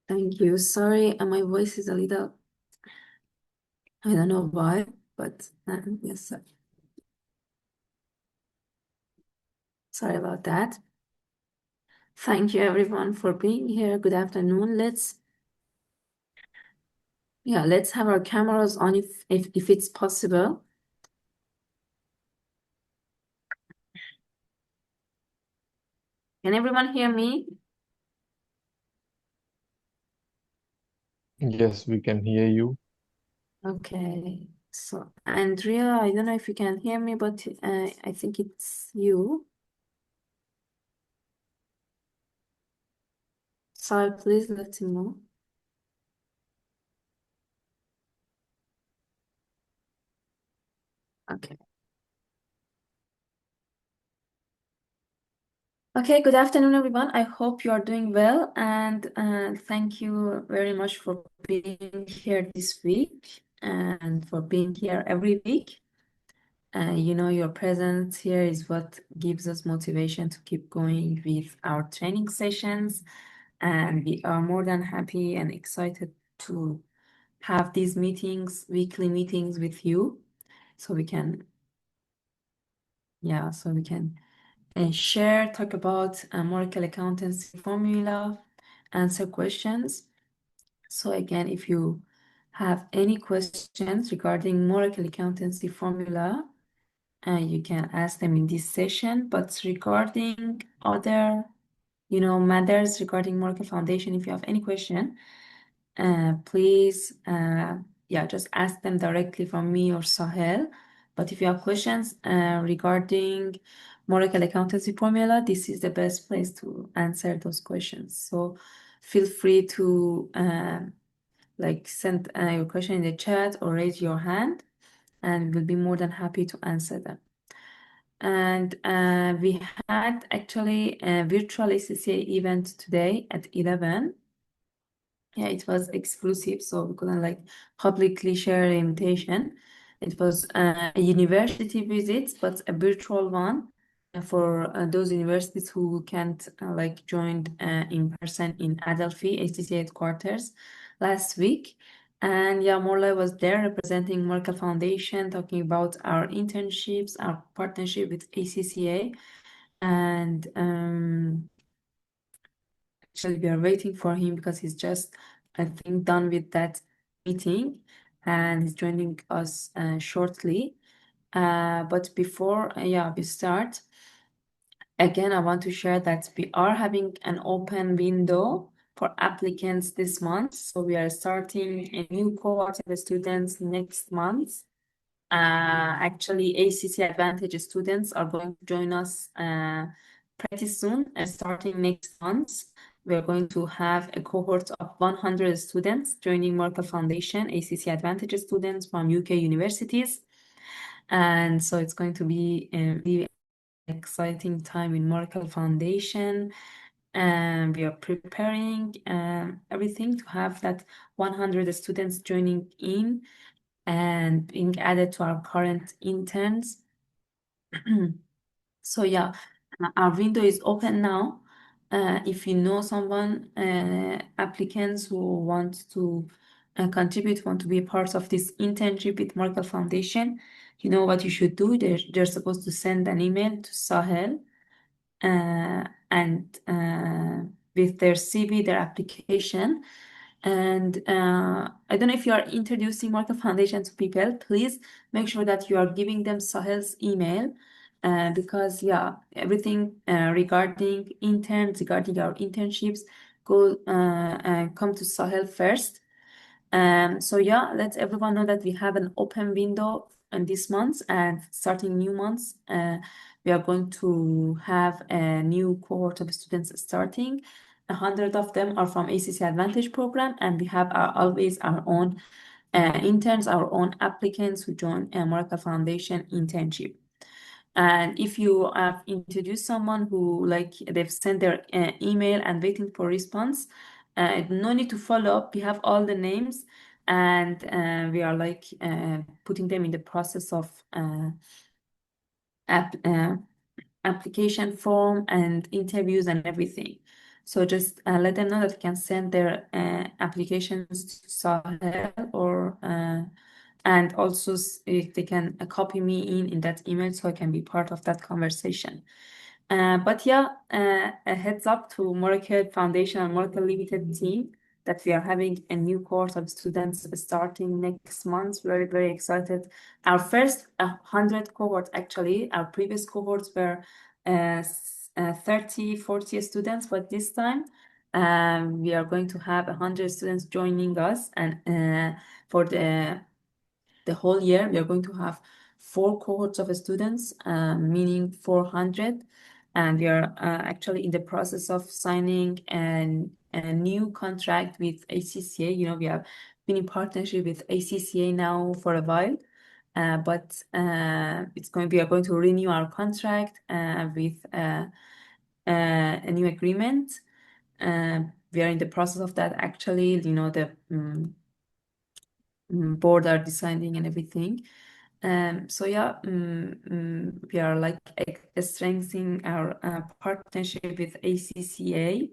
Thank you. Sorry, my voice is a little, I don't know why, but yes, sorry about that. Thank you everyone for being here. Good afternoon. Let's have our cameras on if it's possible. Can everyone hear me? Yes, we can hear you. Okay. So Andrea, I don't know if you can hear me, but I think it's you. So please let me know. Okay. Okay, good afternoon, everyone. I hope you are doing well, and thank you very much for being here this week and for being here every week. Your presence here is what gives us motivation to keep going with our training sessions, and we are more than happy and excited to have these meetings, weekly meetings with you, so we can, share, talk about Moracle Accountancy Formula, answer questions. So again, if you have any questions regarding Moracle Accountancy Formula, you can ask them in this session. But regarding other, matters regarding Moracle Foundation, if you have any question, please, just ask them directly from me or Sahel. But if you have questions regarding Moracle Accountancy Formula, this is the best place to answer those questions. So feel free to send your question in the chat or raise your hand, and we'll be more than happy to answer them. And we had actually a virtual ACCA event today at 11. Yeah, it was exclusive, so we couldn't publicly share the invitation. It was a university visit, but a virtual one for those universities who can't join in person in Adelphi, ACCA headquarters last week. And yeah, Morla was there representing Moracle Foundation, talking about our internships, our partnership with ACCA, and actually, we are waiting for him because he's just, I think, done with that meeting and he's joining us shortly. But before, we start, again, I want to share that we are having an open window for applicants this month. So we are starting a new cohort of students next month. Actually, ACC Advantage students are going to join us pretty soon, starting next month. We are going to have a cohort of 100 students joining Moracle Foundation, ACC Advantage students from UK universities. And so it's going to be a really exciting time in Moracle Foundation. And we are preparing everything to have that 100 students joining in and being added to our current interns. So our window is open now. If you know someone, applicants who want to contribute, want to be a part of this internship with Moracle Foundation, you know what you should do. They're supposed to send an email to Sahel and with their CV, their application. And I don't know if you are introducing Moracle Foundation to people, please make sure that you are giving them Sahel's email because everything regarding interns, regarding our internships, come to Sahel first. Let everyone know that we have an open window in this month, and starting new months, we are going to have a new cohort of students starting. 100 of them are from ACC Advantage program, and we have always our own interns, our own applicants who join Moracle Foundation internship. And if you have introduced someone who they've sent their email and waiting for response, no need to follow up. We have all the names, and we are putting them in the process of app, application form and interviews and everything. So just let them know that they can send their applications to Sahel, or and also if they can copy me in that email so I can be part of that conversation. But yeah, a heads up to Moracle Foundation and Moracle Limited team that we are having a new cohort of students starting next month. Very, very excited. Our first 100 cohort, actually, our previous cohorts were 30, 40 students, but this time we are going to have 100 students joining us, and for the whole year, we are going to have 4 cohorts of students, meaning 400. And we are actually in the process of signing a new contract with ACCA. You know, we have been in partnership with ACCA now for a while, but we are going to renew our contract with a new agreement. We are in the process of that, actually. You know, the board are deciding and everything. So yeah, we are like strengthening our partnership with ACCA.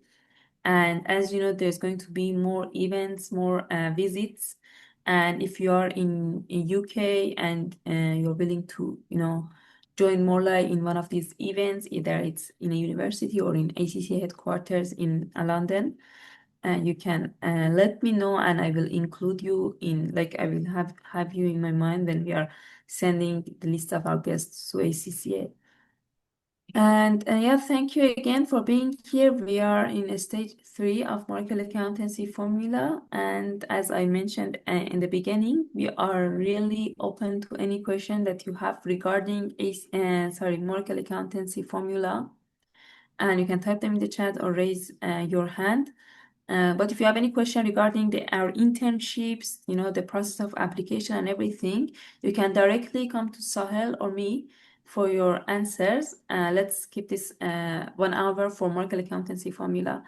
And as you know, there's going to be more events, more visits. And if you are in UK and you're willing to, you know, join Morla in one of these events, either it's in a university or in ACCA headquarters in London, you can let me know, and I will include you in, like, I will have you in my mind when we are sending the list of our guests to ACCA. And yeah, thank you again for being here. We are in stage 3 of Moracle Accountancy Formula, and as I mentioned in the beginning, we are really open to any question that you have regarding Moracle Accountancy Formula, and you can type them in the chat or raise your hand. But if you have any question regarding our internships, you know, the process of application and everything, you can directly come to Sahel or me for your answers. Let's keep this 1 hour for Moracle Accountancy Formula.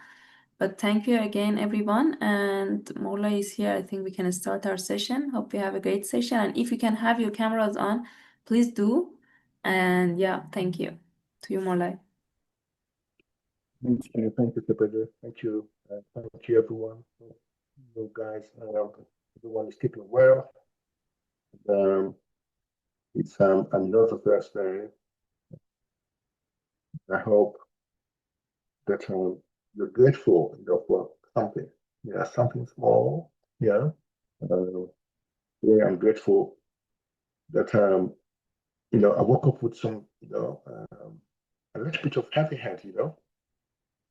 But thank you again, everyone. And Mola is here. I think we can start our session. Hope you have a great session. And if you can have your cameras on, please do. And yeah, thank you. To you, Mola. Thank you, Kipper. Thank you, everyone. You guys, everyone is keeping well. It's another Thursday. I hope that you're grateful, you know, for something. Yeah, something small. Yeah. Today I'm grateful that you know, I woke up with some, you know, a little bit of heavy head, you know,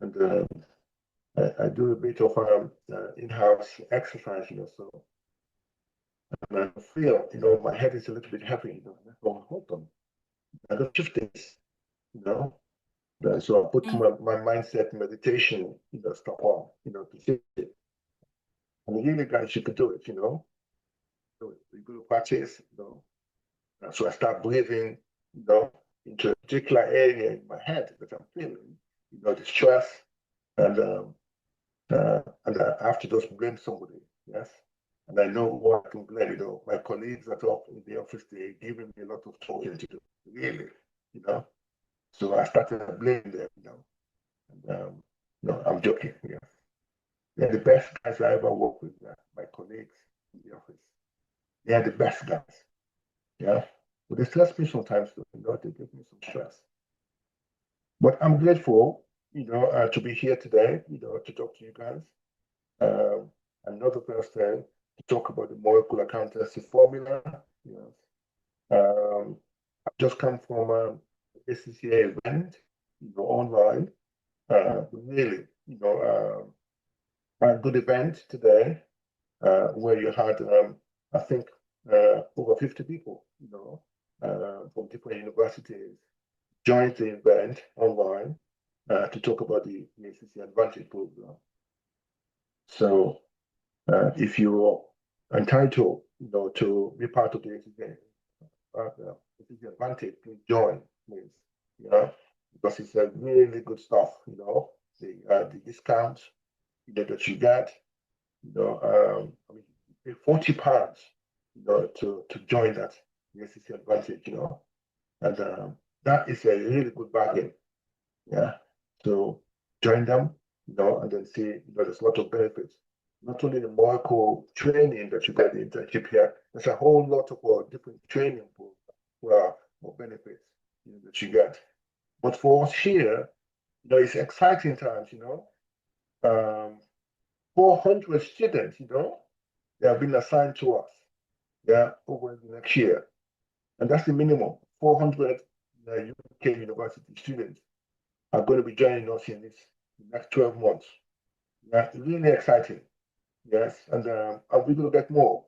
and I do a bit of in-house exercise, you know, so and I feel, you know, my head is a little bit heavy, you know, and I go, hold on, I got 2 days, you know. So I put my mindset meditation, you know, stuff on, you know, to sit it. And really, guys, you could do it, you know. So you go to practice, you know. So I start breathing, you know, into a particular area in my head that I'm feeling, you know, the stress, and I have to just blame somebody, yes. And I know what I can blame, you know. My colleagues at in the office, they're giving me a lot of talking to do, really, you know. So I started blaming them, you know. And, no, I'm joking, yeah. They're the best guys I ever worked with, yeah. My colleagues in the office. They are the best guys, yeah. But they stress me sometimes, you know, they give me some stress. But I'm grateful, you know, to be here today, you know, to talk to you guys. Another person to talk about the Moracle Accountancy Formula. You know, I've just come from a ACCA event, you know, online. Really, you know, a good event today where you had, I think, over 50 people, you know, from different universities joined the event online to talk about the ACCA Advantage program. So if you're entitled, you know, to be part of the ACCA Advantage, please join, please, you know, because it's a really good stuff, you know, the discounts, you know, that you get, you know, I mean, you pay £40, you know, to join that the ACCA Advantage, you know, and that is a really good bargain, yeah. So join them. and then see, there's a lot of benefits. Not only the Moracle training that you get the internship here, there's a whole lot of different training for benefits that you get. But for us here, it's exciting times, 400 students, they have been assigned to us, over the next year. And that's the minimum. 400 UK university students are going to be joining us in the next 12 months. Really exciting. Yes, and we're going to get more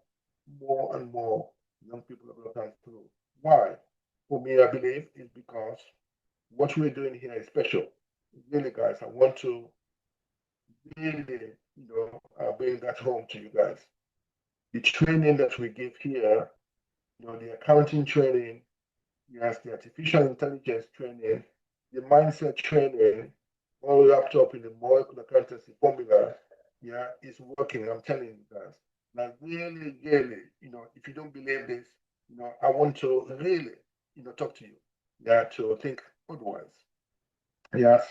and more young people are going to come through. Why? For me, I believe it's because what we're doing here is special. Really, guys, I want to really, bring that home to you guys. The training that we give here, the accounting training, yes, the artificial intelligence training, the mindset training, all wrapped up in the Moracle Accountancy Formula, is working. I'm telling you guys. Now, really, really, if you don't believe this, I want to really, talk to you, to think otherwise. Yes,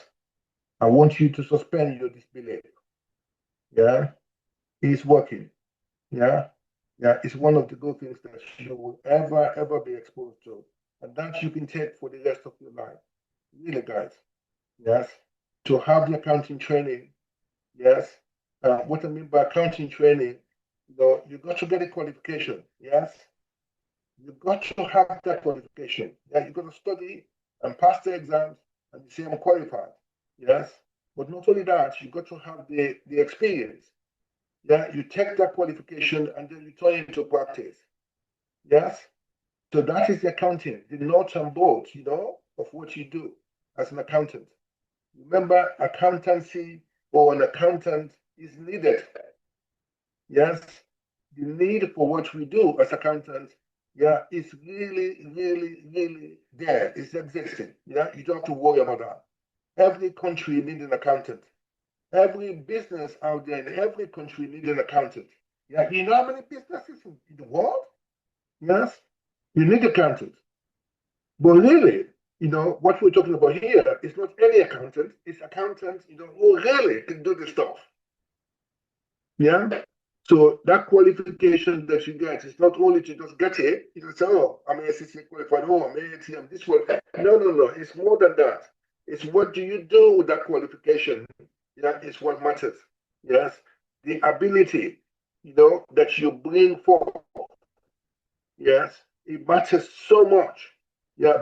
I want you to suspend your disbelief. It's working. It's one of the good things that you will ever be exposed to, and that you can take for the rest of your life. Really, guys. Yes, to have the accounting training. Yes, what I mean by accounting training, you got to get a qualification. Yes, you got to have that qualification. You got to study and pass the exams and say I'm qualified. Yes, but not only that, you got to have the experience. You take that qualification and then you turn it into practice. Yes, so that is the accounting, the nuts and bolts, of what you do as an accountant. Remember, accountancy or an accountant is needed. Yes, the need for what we do as accountants, is really, really, really there. It's existing. You don't have to worry about that. Every country needs an accountant. Every business out there in every country needs an accountant. You know how many businesses in the world? Yes, you need accountants. But really, what we're talking about here is not any accountant, it's accountants, who really can do the stuff. So that qualification that you get is not only to just get it, you say, oh, I'm an ACCA qualified, oh, I'm an AAT, I'm this one. No, it's more than that. It's what do you do with that qualification? It's what matters. Yes, the ability, that you bring forth. Yes, it matters so much.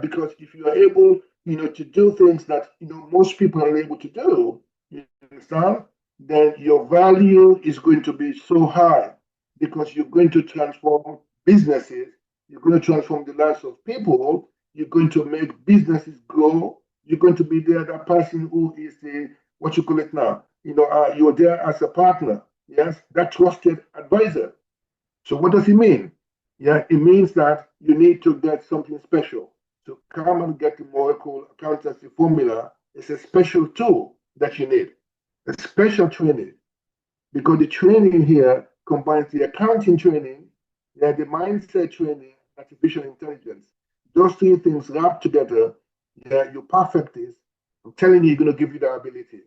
Because if you are able, to do things that most people are able to do, you understand, then your value is going to be so high because you're going to transform businesses, you're going to transform the lives of people, you're going to make businesses grow, you're going to be there, that person who is the, what you call it now, you're there as a partner, yes, that trusted advisor. So what does it mean? It means that you need to get something special. To come and get the Moracle Accountancy Formula is a special tool that you need, a special training, because the training here combines the accounting training, the mindset training, artificial intelligence. Those three things wrapped together, you perfect this. I'm telling you, you're going to give you the ability.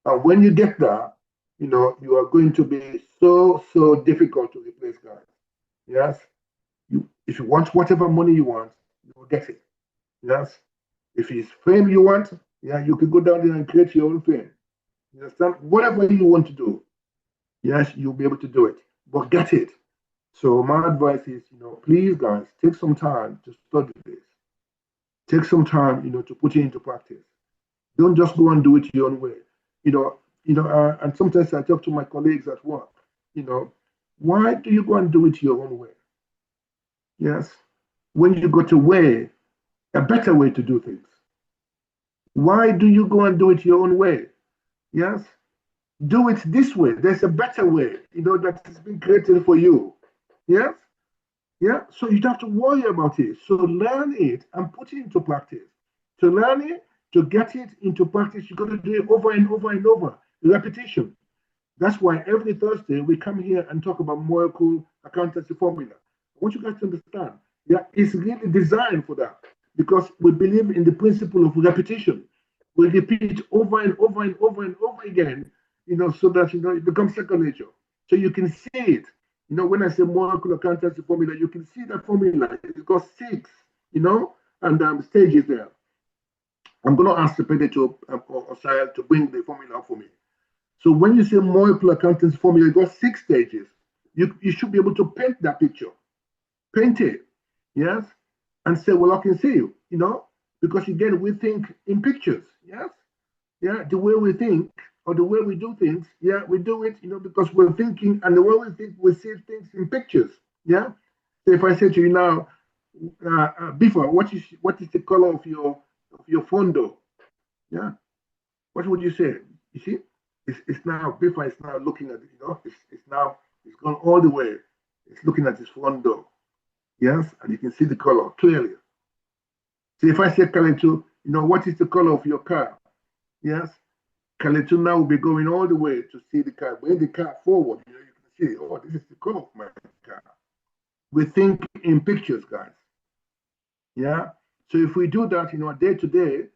And when you get that, you are going to be so difficult to replace, guys. Yes, if you want whatever money you want, you will get it. Yes, if it's fame you want, you can go down there and create your own fame. You understand? Whatever you want to do, yes, you'll be able to do it. But get it. So my advice is, please, guys, take some time to study this. Take some time, to put it into practice. Don't just go and do it your own way. And sometimes I talk to my colleagues at work. Why do you go and do it your own way? Yes, when you got a better way to do things. Why do you go and do it your own way? Yes, do it this way. There's a better way, that has been created for you. Yes, so you don't have to worry about it. So learn it and put it into practice. To learn it, to get it into practice, you got to do it over and over and over. Repetition. That's why every Thursday we come here and talk about Moracle Accountancy Formula. I want you guys to understand, it's really designed for that because we believe in the principle of repetition. We repeat over and over and over and over again so that, it becomes second nature. So you can see it. When I say Moracle Accountancy Formula, you can see that formula. It's got 6, and stages there. I'm going to ask the Pedro or Sahel to bring the formula up for me. So when you say Moracle Accountancy Formula, it got 6 stages. You should be able to paint that picture. Paint it, yes? And say, well, I can see you, because again, we think in pictures, yes? Yeah, the way we think or the way we do things, yeah, we do it, because we're thinking, and the way we think, we see things in pictures, yeah? So if I say to you now, before, what is the color of your front door? Yeah, what would you say? You see, it's now before it's now looking at it, it's gone all the way. It's looking at his front door. Yes, and you can see the color clearly. So if I say Kaletu, what is the color of your car? Yes, Kaletu now will be going all the way to see the car. Bring the car forward, you can see, oh, this is the color of my car. We think in pictures, guys. Yeah. So if we do that, a day-to-day,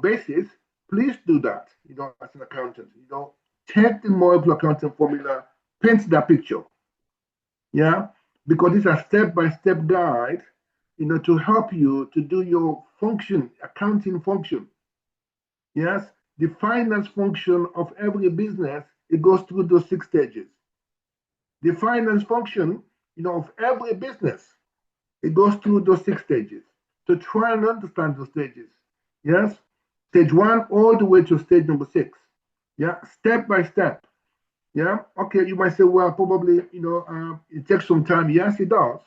basis, please do that, as an accountant. Take the Moracle Accounting Formula, paint that picture. Yeah. Because it's a step-by-step guide, to help you to do your function, accounting function. Yes. The finance function of every business, it goes through those 6 stages. The finance function, of every business, it goes through those 6 stages. So try and understand those stages. Yes. Stage 1 all the way to stage number 6. Yeah. Step by step. Yeah. Okay. You might say, well, probably, it takes some time. Yes, it does.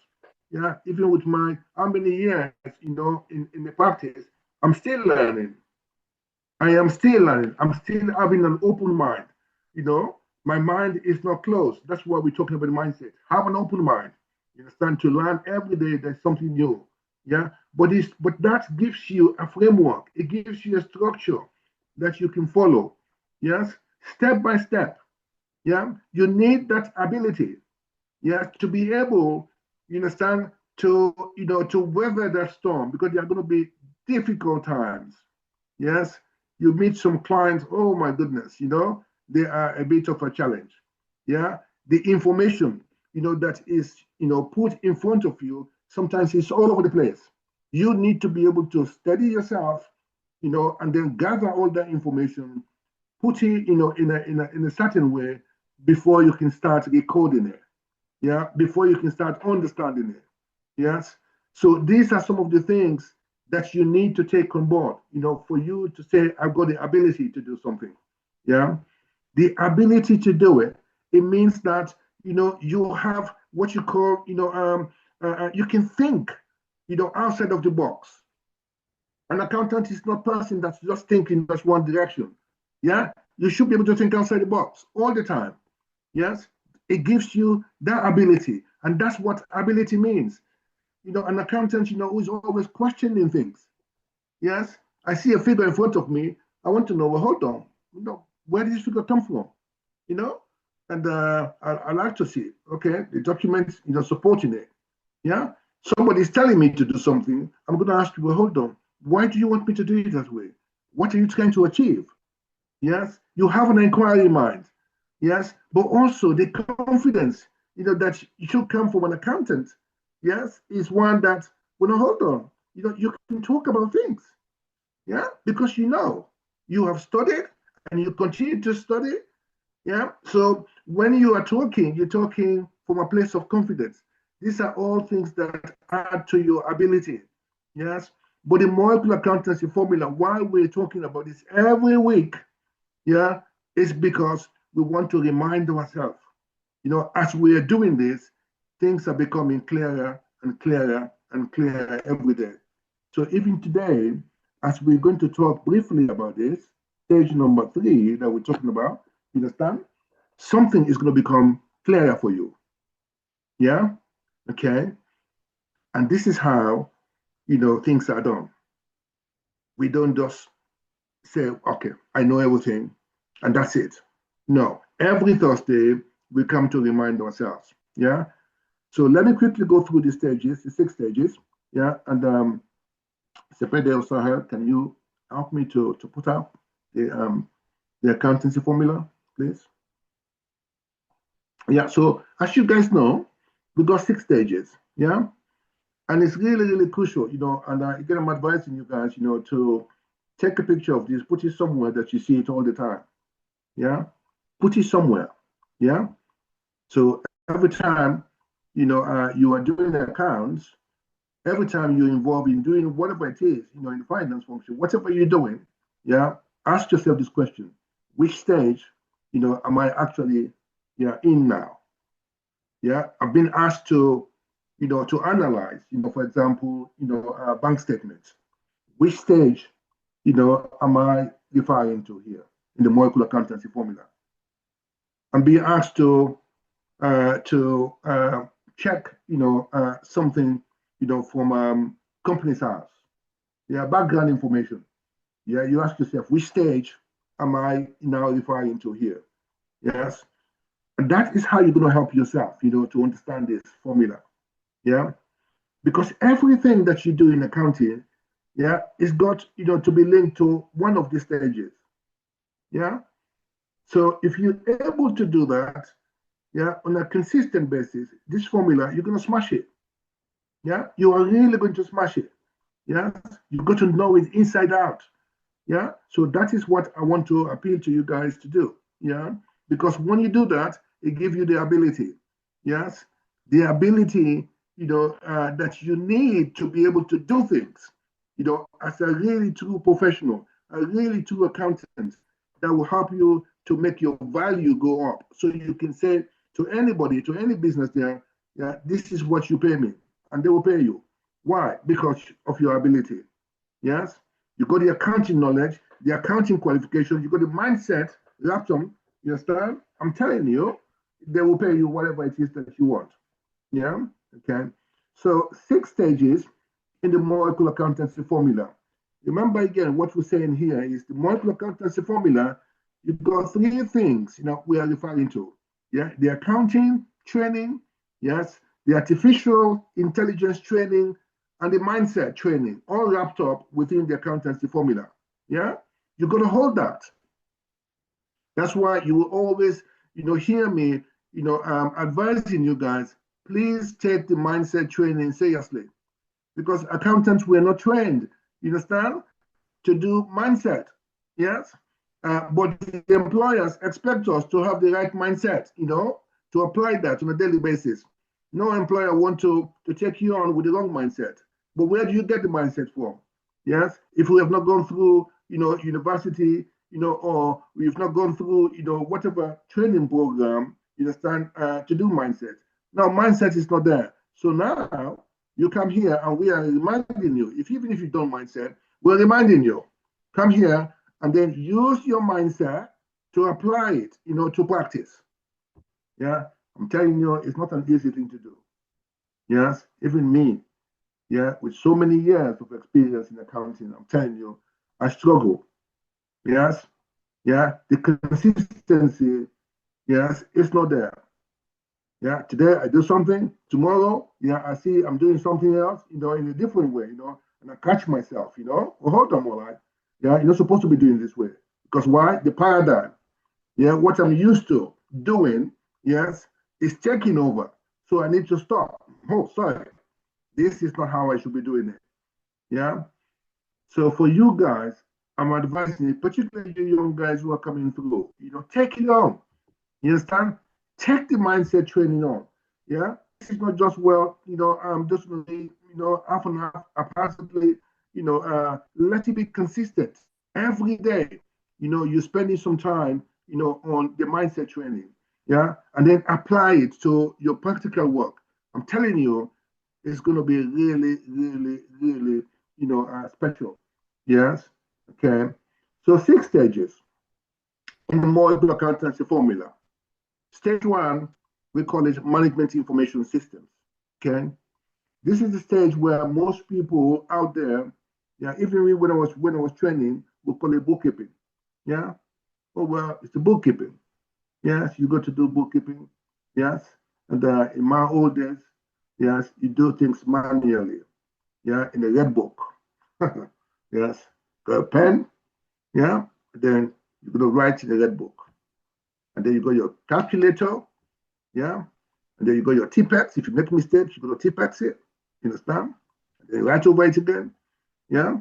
Yeah. Even with my how many years, in the practice, I'm still learning. I am still learning. I'm still having an open mind. My mind is not closed. That's why we're talking about mindset. Have an open mind. You understand? To learn every day, there's something new. Yeah. But that gives you a framework. It gives you a structure that you can follow. Yes. Step by step. Yeah. You need that ability. Yeah. To be able, you understand, to weather that storm, because there are going to be difficult times. Yes, you meet some clients, oh my goodness, they are a bit of a challenge. Yeah, the information, that is, put in front of you, sometimes it's all over the place. You need to be able to study yourself, and then gather all that information, put it, in a certain way before you can start recording it. Yeah, before you can start understanding it. Yes. So these are some of the things that you need to take on board, for you to say, I've got the ability to do something. Yeah. The ability to do it, it means that, you have what you call, you can think, outside of the box. An accountant is not a person that's just thinking just one direction. Yeah. You should be able to think outside the box all the time. Yes. It gives you that ability. And that's what ability means. An accountant, who is always questioning things. Yes, I see a figure in front of me. I want to know, well, hold on, where did this figure come from? And I like to see, okay, the documents, supporting it. Yeah, somebody's telling me to do something. I'm going to ask you, well, hold on, why do you want me to do it that way? What are you trying to achieve? Yes, you have an inquiry mind. Yes, but also the confidence, that should come from an accountant. Yes, is one that, well, hold on, you can talk about things. Yeah, because you have studied and you continue to study. Yeah, so when you are talking, you're talking from a place of confidence. These are all things that add to your ability. Yes, but the Moracle Accountancy Formula, why we're talking about this every week, yeah, is because we want to remind ourselves, as we are doing this, things are becoming clearer and clearer and clearer every day. So even today, as we're going to talk briefly about this, stage number 3 that we're talking about, you understand? Something is going to become clearer for you. Yeah? Okay? And this is how, things are done. We don't just say, okay, I know everything, and that's it. No, every Thursday, we come to remind ourselves. Yeah? So let me quickly go through the stages, the 6 stages. Yeah? And Sepede Sahel, can you help me to put out the accountancy formula? please. Yeah, so as you guys know, we got 6 stages, yeah? And it's really, really crucial, and again, I'm advising you guys, to take a picture of this, put it somewhere that you see it all the time, yeah? Put it somewhere, yeah? So every time, you are doing accounts, every time you're involved in doing whatever it is, in the finance function, whatever you're doing, yeah, ask yourself this question: which stage, am I actually, in now? Yeah, I've been asked to, to analyze, for example, bank statements. Which stage, am I referring to here in the Moracle Accountancy Formula? I'm being asked to check, something, from company's house. Yeah, background information. Yeah, you ask yourself, which stage am I now referring to here? Yes, and that is how you're going to help yourself, to understand this formula. Yeah, because everything that you do in accounting, yeah, is got, to be linked to one of the stages. Yeah, so if you're able to do that, yeah, on a consistent basis, this formula, you're going to smash it. Yeah, you are really going to smash it. Yeah, you've got to know it inside out. Yeah, so that is what I want to appeal to you guys to do. Yeah, because when you do that, it gives you the ability. Yes, the ability, that you need to be able to do things, as a really true professional, a really true accountant, that will help you to make your value go up. So you can say to anybody, to any business there, yeah, this is what you pay me, and they will pay you. Why? Because of your ability. Yes, you got the accounting knowledge, the accounting qualifications, you got the mindset, laptop. You understand? I'm telling you, they will pay you whatever it is that you want. Yeah. Okay. So 6 stages in the Moracle Accountancy Formula. Remember again, what we're saying here is the Moracle Accountancy Formula. You've got 3 things. We are referring to. Yeah, the accounting training. Yes, the artificial intelligence training, and the mindset training, all wrapped up within the accountancy formula. Yeah, you're gonna hold that. That's why you will always, hear me, advising you guys, please take the mindset training seriously, because accountants were not trained, you understand, to do mindset. Yes, but the employers expect us to have the right mindset, to apply that on a daily basis. No employer want to take you on with the wrong mindset. But where do you get the mindset from? Yes, if we have not gone through, university, or we've not gone through, whatever training program, you understand, to do mindset. Now, mindset is not there. So now you come here and we are reminding you, even if you don't mindset, we're reminding you, come here and then use your mindset to apply it, to practice. Yeah, I'm telling you, it's not an easy thing to do. Yes, even me, yeah, with so many years of experience in accounting, I'm telling you, I struggle. Yes, yeah, the consistency, yes, it's not there. Yeah, today I do something, tomorrow, yeah, I see I'm doing something else, in a different way, and I catch myself, well, hold on, all right. Yeah, you're not supposed to be doing this way. Because why? The paradigm, yeah, what I'm used to doing, yes, is taking over. So I need to stop. Oh, sorry. This is not how I should be doing it. Yeah. So for you guys, I'm advising you, particularly you young guys who are coming through, take it on. You understand? Take the mindset training on. Yeah. This is not just, I'm just going to be, half and half, approximately, let it be consistent every day. You're spending some time, on the mindset training. Yeah. And then apply it to your practical work. I'm telling you, it's going to be really, really, really, special. Yes. Okay. So 6 stages in the Moracle Accountancy Formula. Stage 1, we call it management information systems. Okay. This is the stage where most people out there, yeah, even when I was training, we call it bookkeeping. Yeah. Oh well, it's the bookkeeping. Yes, you got to do bookkeeping. Yes. And in my old days, yes, you do things manually. Yeah, in a red book. Yes, got a pen. Yeah, then you're gonna write in the red book, and then you got your calculator, yeah, and then you got your TPEX. If you make mistakes, you go to TPEX it, you understand? And then you write over it again, yeah,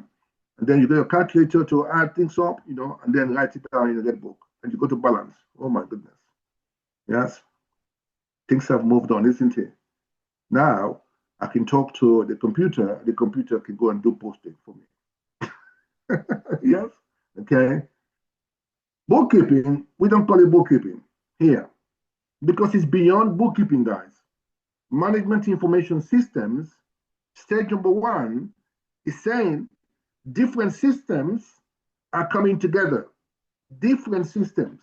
and then you got your calculator to add things up, you know, and then write it down in the red book, and you go to balance. Oh my goodness, yes, things have moved on, isn't it? Now I can talk to the computer can go and do posting for me. Yes, okay. Bookkeeping, we don't call it bookkeeping here because it's beyond bookkeeping, guys. Management information systems, stage number one is saying different systems are coming together. Different systems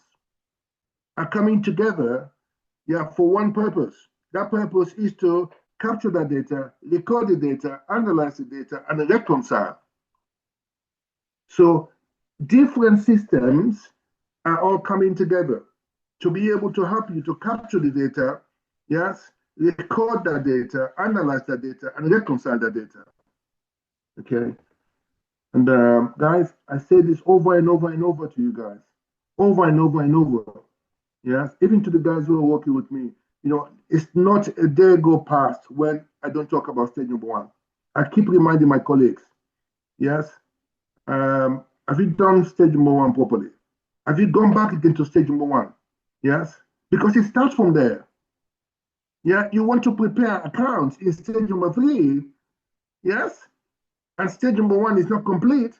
are coming together, yeah, for one purpose. That purpose is to capture that data, record the data, analyze the data, and reconcile. So different systems are all coming together to be able to help you to capture the data, yes, record that data, analyze that data, and reconcile that data. Okay. And guys, I say this over and over and over to you guys, over and over and over. Yes, even to the guys who are working with me. You know, it's not a day go past when I don't talk about stage number one. I keep reminding my colleagues, yes, have you done stage number one properly? Have you gone back again to stage number one? Yes, because it starts from there. Yeah, you want to prepare accounts in stage number three, yes, and stage number one is not complete.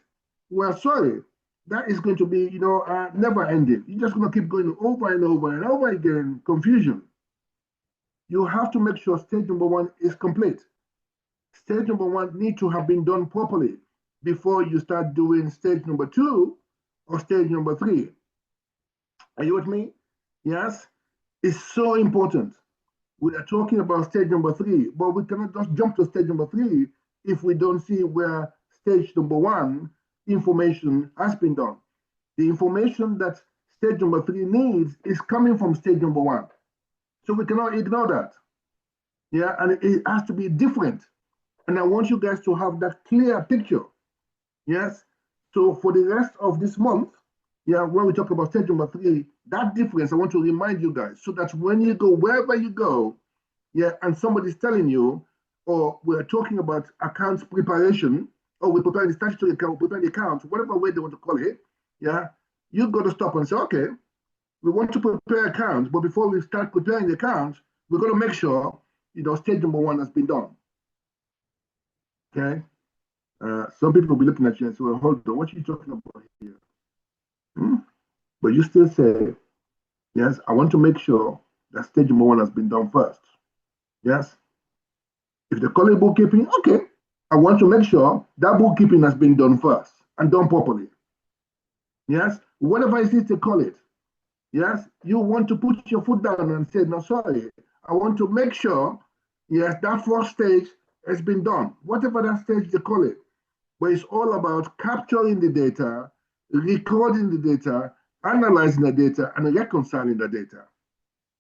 Well, sorry, that is going to be, you know, never ending. You're just going to keep going over and over and over again, confusion. You have to make sure stage number one is complete. Stage number one needs to have been done properly before you start doing stage number two or stage number three. Are you with me? Yes, it's so important. We are talking about stage number three, but we cannot just jump to stage number three if we don't see where stage number one information has been done. The information that stage number three needs is coming from stage number one. So we cannot ignore that. Yeah, and it has to be different. And I want you guys to have that clear picture. Yes. So for the rest of this month, yeah, when we talk about stage number three, that difference, I want to remind you guys so that when you go, wherever you go, yeah, and somebody's telling you, or we're talking about accounts preparation, or we're preparing the statutory account, we're preparing the accounts, whatever way they want to call it, yeah, you've got to stop and say, okay, we want to prepare accounts, but before we start preparing the accounts, we're going to make sure, you know, stage number one has been done. Okay? Some people will be looking at you and say, well, hold on, what are you talking about here? But you still say, yes, I want to make sure that stage number one has been done first. Yes? If they call it bookkeeping, okay, I want to make sure that bookkeeping has been done first and done properly. Yes? Whatever it is they call it. Yes? You want to put your foot down and say, no, sorry, I want to make sure, yes, that first stage has been done, whatever that stage they call it. But it's all about capturing the data, recording the data, analyzing the data, and reconciling the data.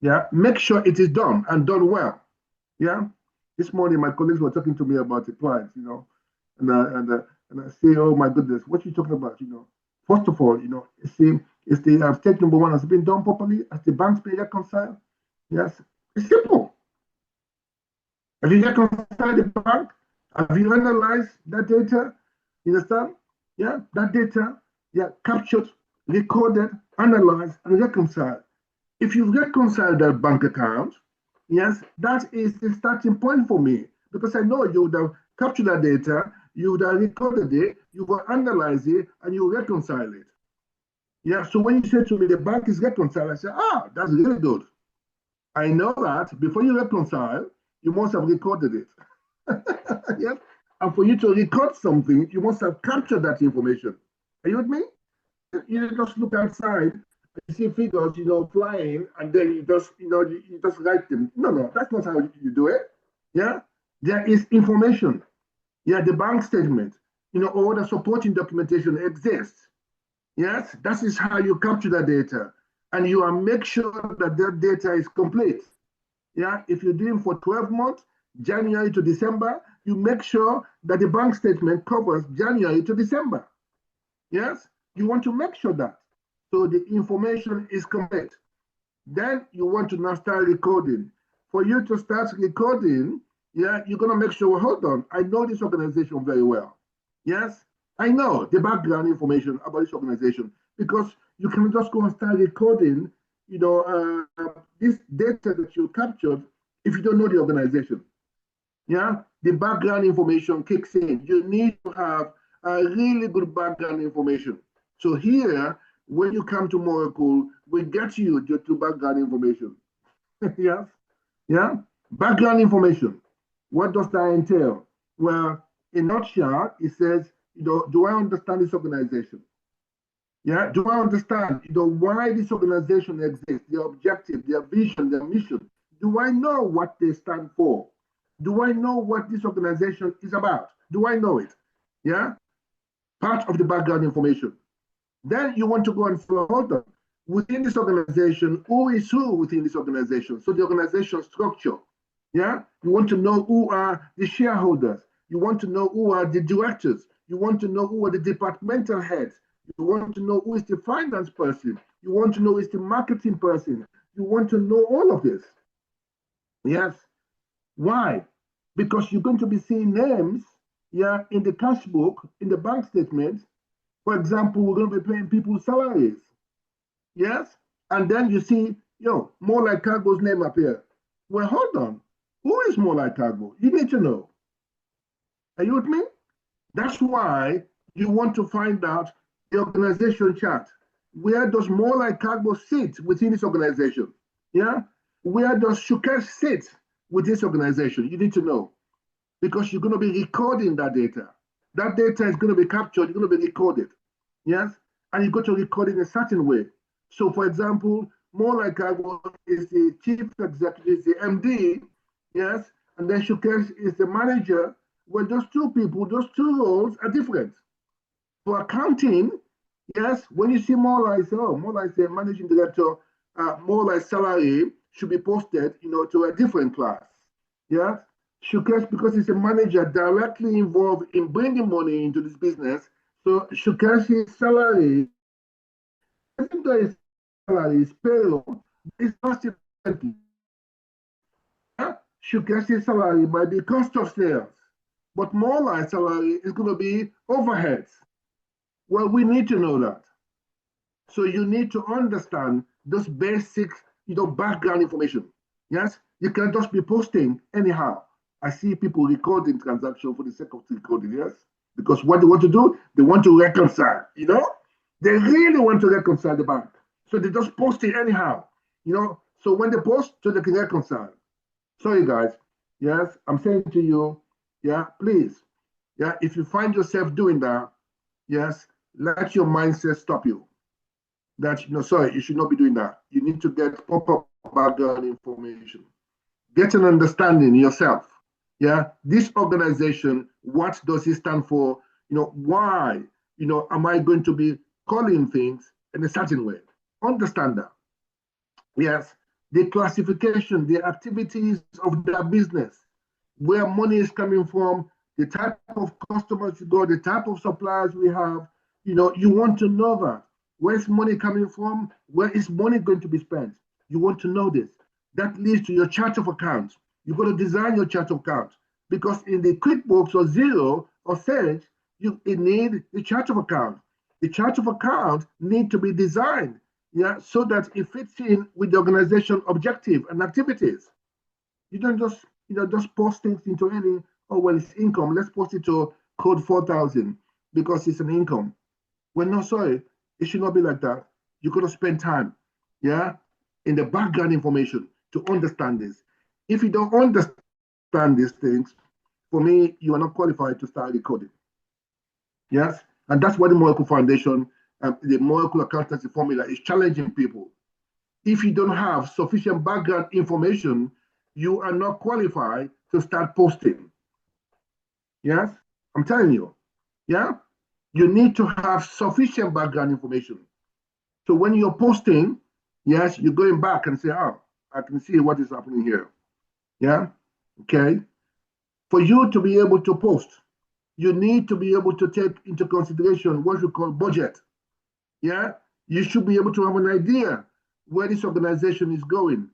Yeah, make sure it is done and done well. Yeah, this morning my colleagues were talking to me about the clients, you know, and I say, oh my goodness, what are you talking about? You know, first of all, you know, see, if the stage number one has been done properly, has the banks been reconciled? Yes, it's simple. Have you reconciled the bank? Have you analyzed that data? You understand? Yeah, that data, yeah, captured, recorded, analyzed, and reconciled. If you reconcile that bank account, yes, that is the starting point for me because I know you would have captured that data, you would have recorded it, you will analyze it, and you reconcile it. Yeah, so when you say to me the bank is reconciled, I say, that's really good. I know that before you reconcile, you must have recorded it. Yes, and for you to record something, you must have captured that information. Are you with me? You just look outside, you see figures, you know, flying, and then you just, you know, you just write them. No, that's not how you do it. Yeah, there is information. Yeah, the bank statement, you know, all the supporting documentation exists. Yes, that is how you capture the data, and you make sure that that data is complete. Yeah, if you're doing for 12 months, January to December, you make sure that the bank statement covers January to December. Yes, you want to make sure that. So the information is complete. Then you want to now start recording. For you to start recording, yeah, you're gonna make sure, hold on, I know this organization very well. Yes, I know the background information about this organization because you can just go and start recording, this data that you captured if you don't know the organization. Yeah, the background information kicks in. You need to have a really good background information. So here, when you come to Moracle, we get you to background information. Yes, yeah, background information. What does that entail? Well, in a nutshell, it says, do I understand this organization? Yeah, do I understand, why this organization exists, their objective, their vision, their mission? Do I know what they stand for? Do I know what this organization is about? Do I know it? Yeah, part of the background information. Then you want to go and follow, hold on, within this organization, who is who within this organization? So the organization structure. Yeah, you want to know who are the shareholders. You want to know who are the directors. You want to know who are the departmental heads. You want to know who is the finance person. You want to know who is the marketing person. You want to know all of this. Yes. Why? Because you're going to be seeing names, yeah, in the cash book, in the bank statement. For example, we're going to be paying people salaries. Yes? And then you see, More Like Cargo's name appear. Well, hold on. Who is More Like Cargo? You need to know. Are you with me? That's why you want to find out the organization chart. Where does More Like Cargo sit within this organization? Yeah? Where does Shukesh sit with this organization? You need to know. Because you're going to be recording that data. That data is going to be captured, you're going to be recorded. Yes? And you got to record it in a certain way. So, for example, More Like Cargo is the chief executive, is the MD, yes? And then Shukesh is the manager. Well, those two people, those two roles are different. For accounting, yes, when you see More Like, More Like the managing director, More Like salary should be posted, to a different class. Yeah? Shukesh, because he's a manager directly involved in bringing money into this business, so Shukesh's salary, even though his salary is payroll, it's not differently. Yeah? Shukesh's salary might be cost of sales, but More Like salary is going to be overheads. Well, we need to know that. So you need to understand those basic, background information. Yes, you can just be posting anyhow. I see people recording transaction for the sake of recording. Yes, because what they want to do, they want to reconcile. They really want to reconcile the bank, so they just post it anyhow. So when they post, so they can reconcile. Sorry, guys. Yes, I'm saying to you, yeah, please, yeah, if you find yourself doing that, yes, let your mindset stop you that sorry, you should not be doing that. You need to get proper background information. Get an understanding yourself. Yeah, this organization, what does it stand for? Why? Am I going to be calling things in a certain way? Understand that. Yes, the classification, the activities of their business, where money is coming from, the type of customers you got, the type of suppliers we have. You want to know that. Where's money coming from? Where is money going to be spent? You want to know this. That leads to your chart of accounts. You've got to design your chart of account because in the QuickBooks or Xero or Sage, you need the chart of account. The chart of account need to be designed, yeah, so that it fits in with the organization objective and activities. You don't just post things into any, oh, well, it's income. Let's post it to code 4000 because it's an income. Well, no, sorry. It should not be like that. You got to spend time, yeah, in the background information to understand this. If you don't understand these things, for me, you are not qualified to start recording. Yes? And that's what the Moracle Foundation, the Moracle Accountancy Formula is challenging people. If you don't have sufficient background information, you are not qualified to start posting. Yes? I'm telling you. Yeah? You need to have sufficient background information. So when you're posting, yes, you're going back and say, oh, I can see what is happening here. Yeah? Okay. For you to be able to post, you need to be able to take into consideration what you call budget. Yeah? You should be able to have an idea where this organization is going.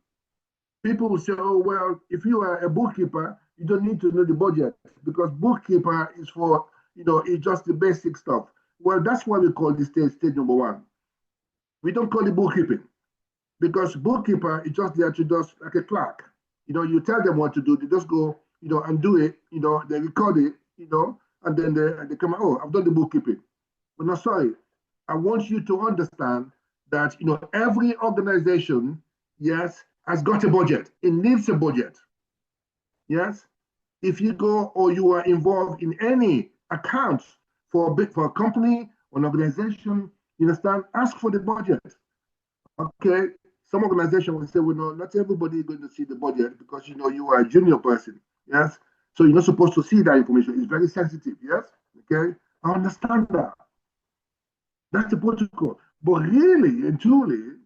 People will say, oh, well, if you are a bookkeeper, you don't need to know the budget because bookkeeper is for, it's just the basic stuff. Well, that's why we call this stage number one. We don't call it bookkeeping because bookkeeper is just there to just like a clerk. You tell them what to do, they just go, and do it, they record it, and then they come out, oh, I've done the bookkeeping. But no, sorry. I want you to understand that, every organization, yes, has got a budget. It needs a budget. Yes. If you go or you are involved in any accounts for a company or an organization, you understand, ask for the budget. Okay. Some organization will say, well, no, not everybody is going to see the budget because, you are a junior person. Yes. So you're not supposed to see that information. It's very sensitive. Yes. Okay. I understand that. That's the protocol. But really and truly,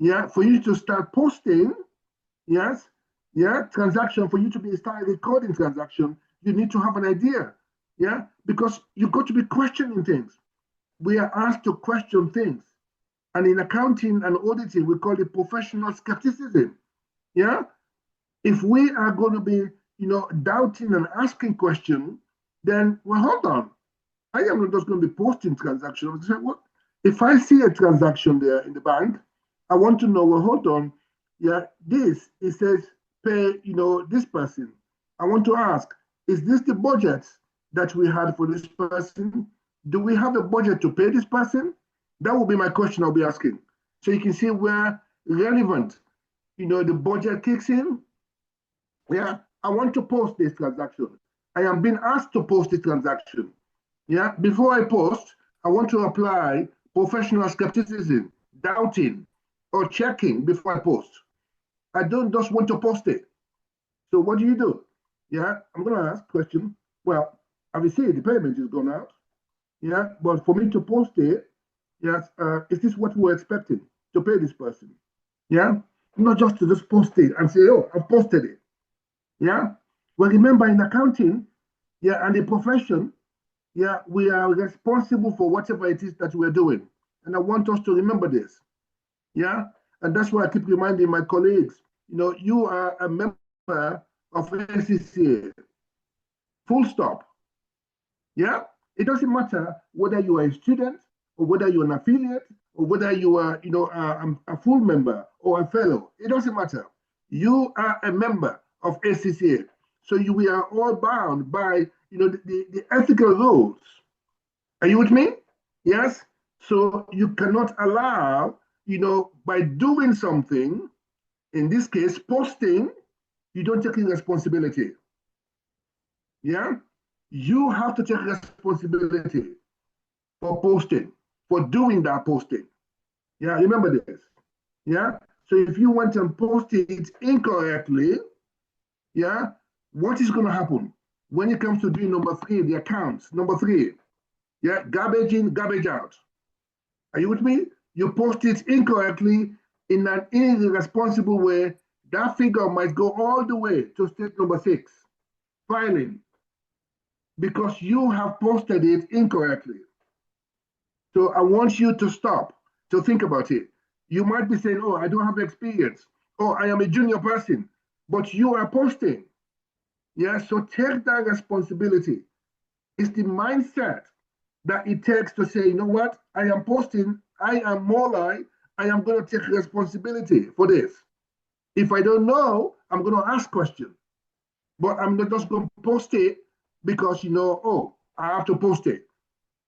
yeah, for you to start posting, yes, yeah, transaction, for you to start recording transaction, you need to have an idea, yeah, because you've got to be questioning things. We are asked to question things. And in accounting and auditing, we call it professional skepticism, yeah. If we are going to be, doubting and asking questions, then, well, hold on. I am not just going to be posting transactions. What? If I see a transaction there in the bank, I want to know, well, hold on. Yeah, it says pay, this person. I want to ask, is this the budget that we had for this person? Do we have a budget to pay this person? That will be my question I'll be asking. So you can see where relevant, the budget kicks in. Yeah, I want to post this transaction. I am being asked to post this transaction. Yeah, before I post, I want to apply professional skepticism, doubting, or checking before I post. I don't just want to post it. So what do you do? Yeah, I'm going to ask question. Well, obviously the payment is gone out. Yeah, but for me to post it, yes, is this what we're expecting to pay this person? Yeah, not just to just post it and say, oh, I've posted it. Yeah, well, remember in accounting, yeah, and the profession, yeah, we are responsible for whatever it is that we're doing. And I want us to remember this. Yeah. And that's why I keep reminding my colleagues, you are a member of ACCA. Full stop. Yeah. It doesn't matter whether you are a student or whether you're an affiliate or whether you are, a full member or a fellow. It doesn't matter. You are a member of ACCA. So we are all bound by, the ethical rules. Are you with me? Yes. So you cannot allow, by doing something, in this case, posting, you don't take responsibility. Yeah. You have to take responsibility for posting, for doing that posting. Yeah. Remember this. Yeah. So if you went and posted it incorrectly, yeah, what is going to happen when it comes to doing number 3, the accounts? Number 3, yeah, garbage in, garbage out. Are you with me? You post it incorrectly in an irresponsible way. That figure might go all the way to stage number 6, filing, because you have posted it incorrectly. So I want you to stop, to think about it. You might be saying, oh, I don't have experience. Oh, I am a junior person, but you are posting. Yeah, so take that responsibility. It's the mindset that it takes to say, you know what, I am posting, I am Molai, I am going to take responsibility for this. If I don't know, I'm going to ask questions. But I'm not just going to post it because, oh, I have to post it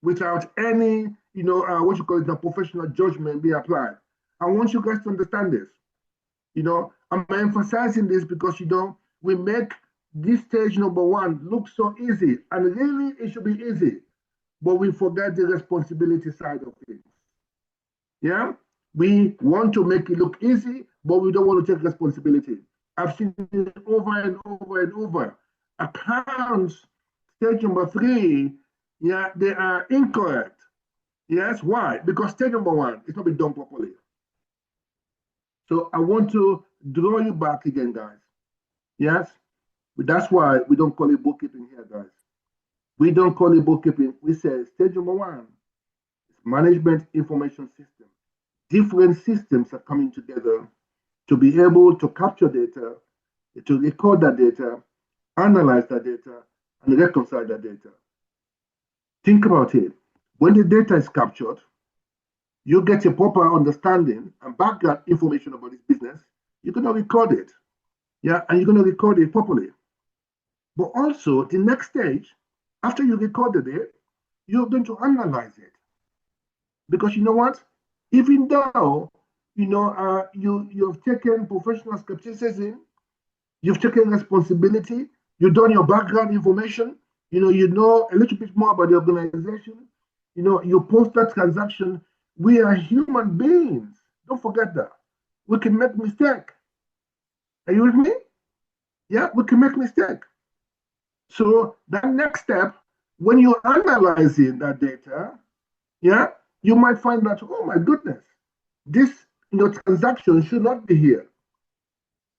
without any, what you call it, the professional judgment be applied. I want you guys to understand this. I'm emphasizing this because, we make this stage number 1 look so easy, and really it should be easy, but we forget the responsibility side of things. Yeah, we want to make it look easy, but we don't want to take responsibility. I've seen it over and over and over. Accounts, stage number 3, yeah, they are incorrect. Yes, why? Because stage number 1 is not being done properly. So I want to draw you back again, guys. Yes, but that's why we don't call it bookkeeping here, guys. We don't call it bookkeeping. We say stage number 1 is management information system, different systems are coming together to be able to capture data, to record that data, analyze that data, and reconcile that data. Think about it. When the data is captured, you get a proper understanding and background information about this business. You're going to record it. Yeah, and you're going to record it properly. But also, the next stage, after you recorded it, you're going to analyze it. Because you know what? Even though you've taken professional skepticism, you've taken responsibility, you've done your background information, you know a little bit more about the organization, you post that transaction. We are human beings. Don't forget that. We can make mistake. Are you with me? Yeah, we can make mistake. So that next step, when you're analyzing that data, yeah, you might find that, oh my goodness, this transaction should not be here.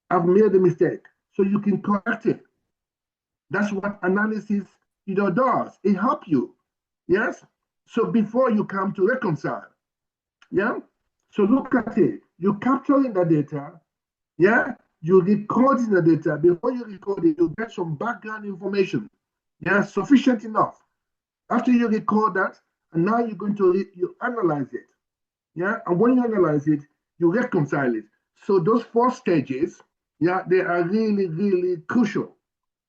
I've made a mistake. So you can correct it. That's what analysis does. It helps you. Yes. So before you come to reconcile, yeah. So look at it. You're capturing the data, yeah. You're recording the data. Before you record it, you get some background information, yeah, sufficient enough. After you record that, and now you're going to you analyze it, yeah. And when you analyze it, you reconcile it. So those 4 stages, yeah, they are really, really crucial.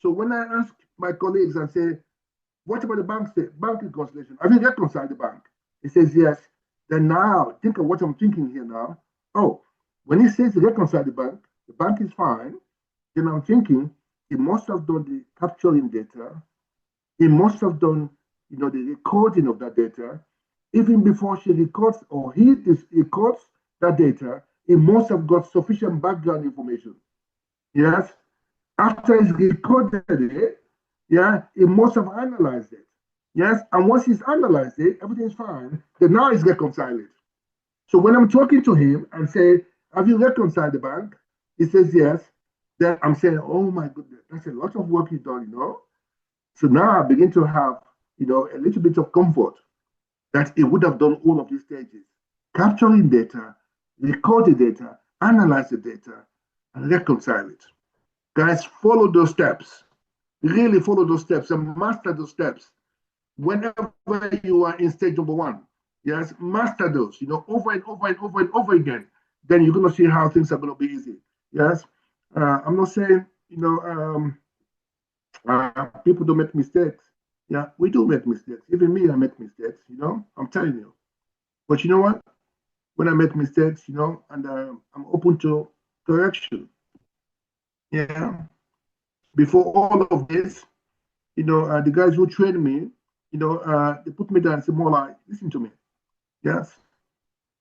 So when I ask my colleagues and say, what about the bank reconciliation? Have you reconciled the bank? He says, yes. Then now, think of what I'm thinking here now. Oh, when he says reconcile the bank is fine. Then I'm thinking he must have done the capturing data. He must have done, the recording of that data. Even before she records or he records that data, he must have got sufficient background information. Yes. After he's recorded it, yeah, he must have analyzed it. Yes, and once he's analyzed it, everything's fine. Then now he's reconciled it. So when I'm talking to him and say, have you reconciled the bank? He says yes. Then I'm saying, oh my goodness, that's a lot of work he's done, So now I begin to have, a little bit of comfort that he would have done all of these stages. Capturing data, record the data, analyze the data, and reconcile it. Guys, follow those steps. Really follow those steps and master those steps. Whenever you are in stage number 1, yes, master those, over and over and over and over again. Then you're going to see how things are going to be easy. Yes, I'm not saying, people don't make mistakes. Yeah, we do make mistakes. Even me, I make mistakes, I'm telling you. But you know what? When I make mistakes, and I'm open to correction. Yeah. Before all of this, the guys who trained me, they put me down and said, more like, listen to me. Yes.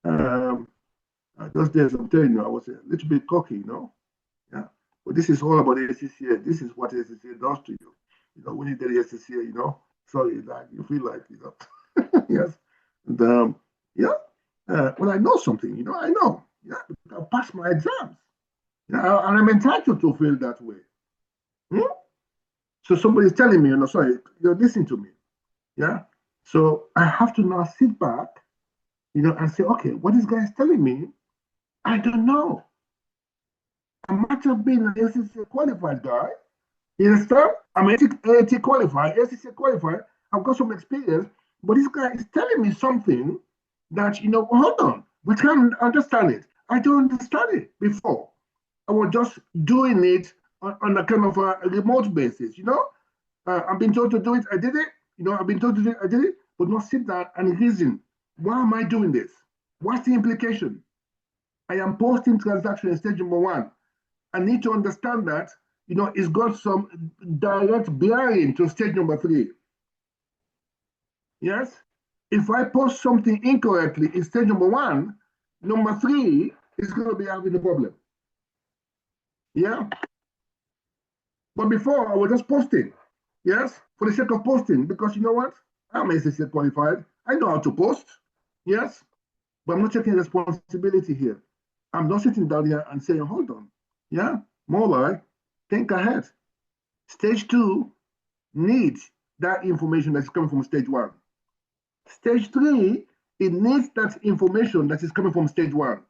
Those days, I'm telling you, I was a little bit cocky, Yeah. But this is all about the ACCA. This is what ACCA does to you. When you did the ACCA, sorry, like you feel like, yes. And yeah. When I know something, I know. Yeah. I passed my exams. And I'm entitled to feel that way. Hmm? So somebody's telling me, sorry, listen to me. Yeah. So I have to now sit back, and say, okay, what this guy is telling me, I don't know. I might have been an ACCA qualified guy. You understand? I'm AT qualified, ACCA qualified. I've got some experience, but this guy is telling me something that, hold on, we can't understand it. I don't understand it before. I was just doing it on a kind of a remote basis, I've been told to do it, I did it. I've been told to do it, I did it, but not sit down and reason. Why am I doing this? What's the implication? I am posting transaction in stage number 1. I need to understand that, it's got some direct bearing to stage number 3. Yes? If I post something incorrectly in stage number 1, number 3 is going to be having a problem. Yeah? But before, I was just posting. Yes? For the sake of posting, because you know what? I'm ACCA qualified. I know how to post. Yes? But I'm not taking responsibility here. I'm not sitting down here and saying, hold on. Yeah? More like, think ahead. Stage 2 needs that information that's coming from stage 1. Stage 3 It needs that information that is coming from stage one.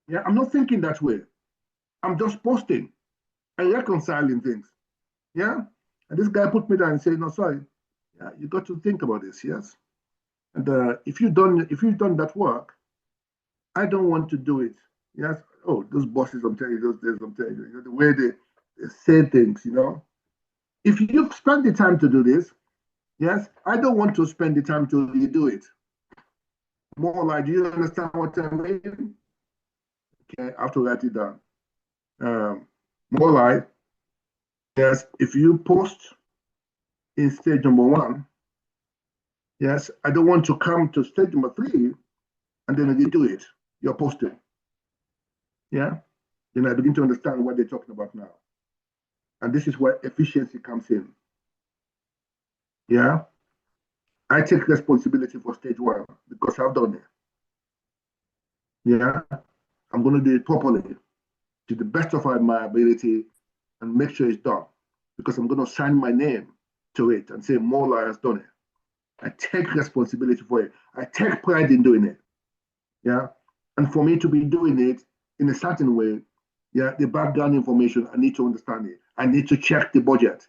Yeah, I'm not thinking that way. I'm just posting and reconciling things. Yeah. And this guy put me down and said, no, sorry. Yeah, you got to think about this, yes. And if you've done that work, I don't want to do it. Yes. Oh, those bosses, I'm telling you, those days, I'm telling you, the way they say things, If you spend the time to do this, yes, I don't want to spend the time to redo it. More like, do you understand what I mean? Okay, I have to write it down. More like, yes, if you post in stage number one, yes, I don't want to come to stage number three and then redo it. You're posting. Yeah. Then I begin to understand what they're talking about now. And this is where efficiency comes in. Yeah. I take responsibility for stage one because I've done it. Yeah. I'm going to do it properly to the best of my ability and make sure it's done because I'm going to sign my name to it and say Mola has done it. I take responsibility for it. I take pride in doing it. Yeah. And for me to be doing it in a certain way, yeah, the background information, I need to understand it. I need to check the budget.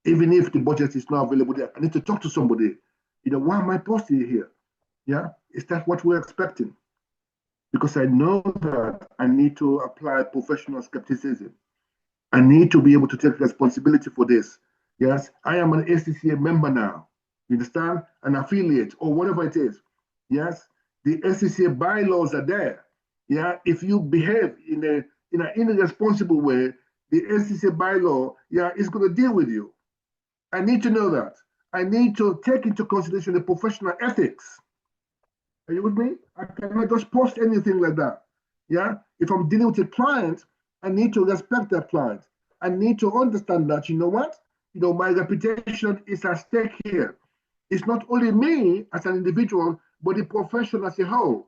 Even if the budget is not available there, I need to talk to somebody. Why am I posting it here? Yeah. Is that what we're expecting? Because I know that I need to apply professional skepticism. I need to be able to take responsibility for this. Yes, I am an SCCA member now. You understand? An affiliate or whatever it is. Yes, the SCCA bylaws are there. Yeah, if you behave in an irresponsible way, the SCCA bylaw, yeah, is going to deal with you. I need to know that. I need to take into consideration the professional ethics. Are you with me? I cannot just post anything like that. Yeah. If I'm dealing with a client, I need to respect that client. I need to understand that, you know what? My reputation is at stake here. It's not only me as an individual, but the profession as a whole.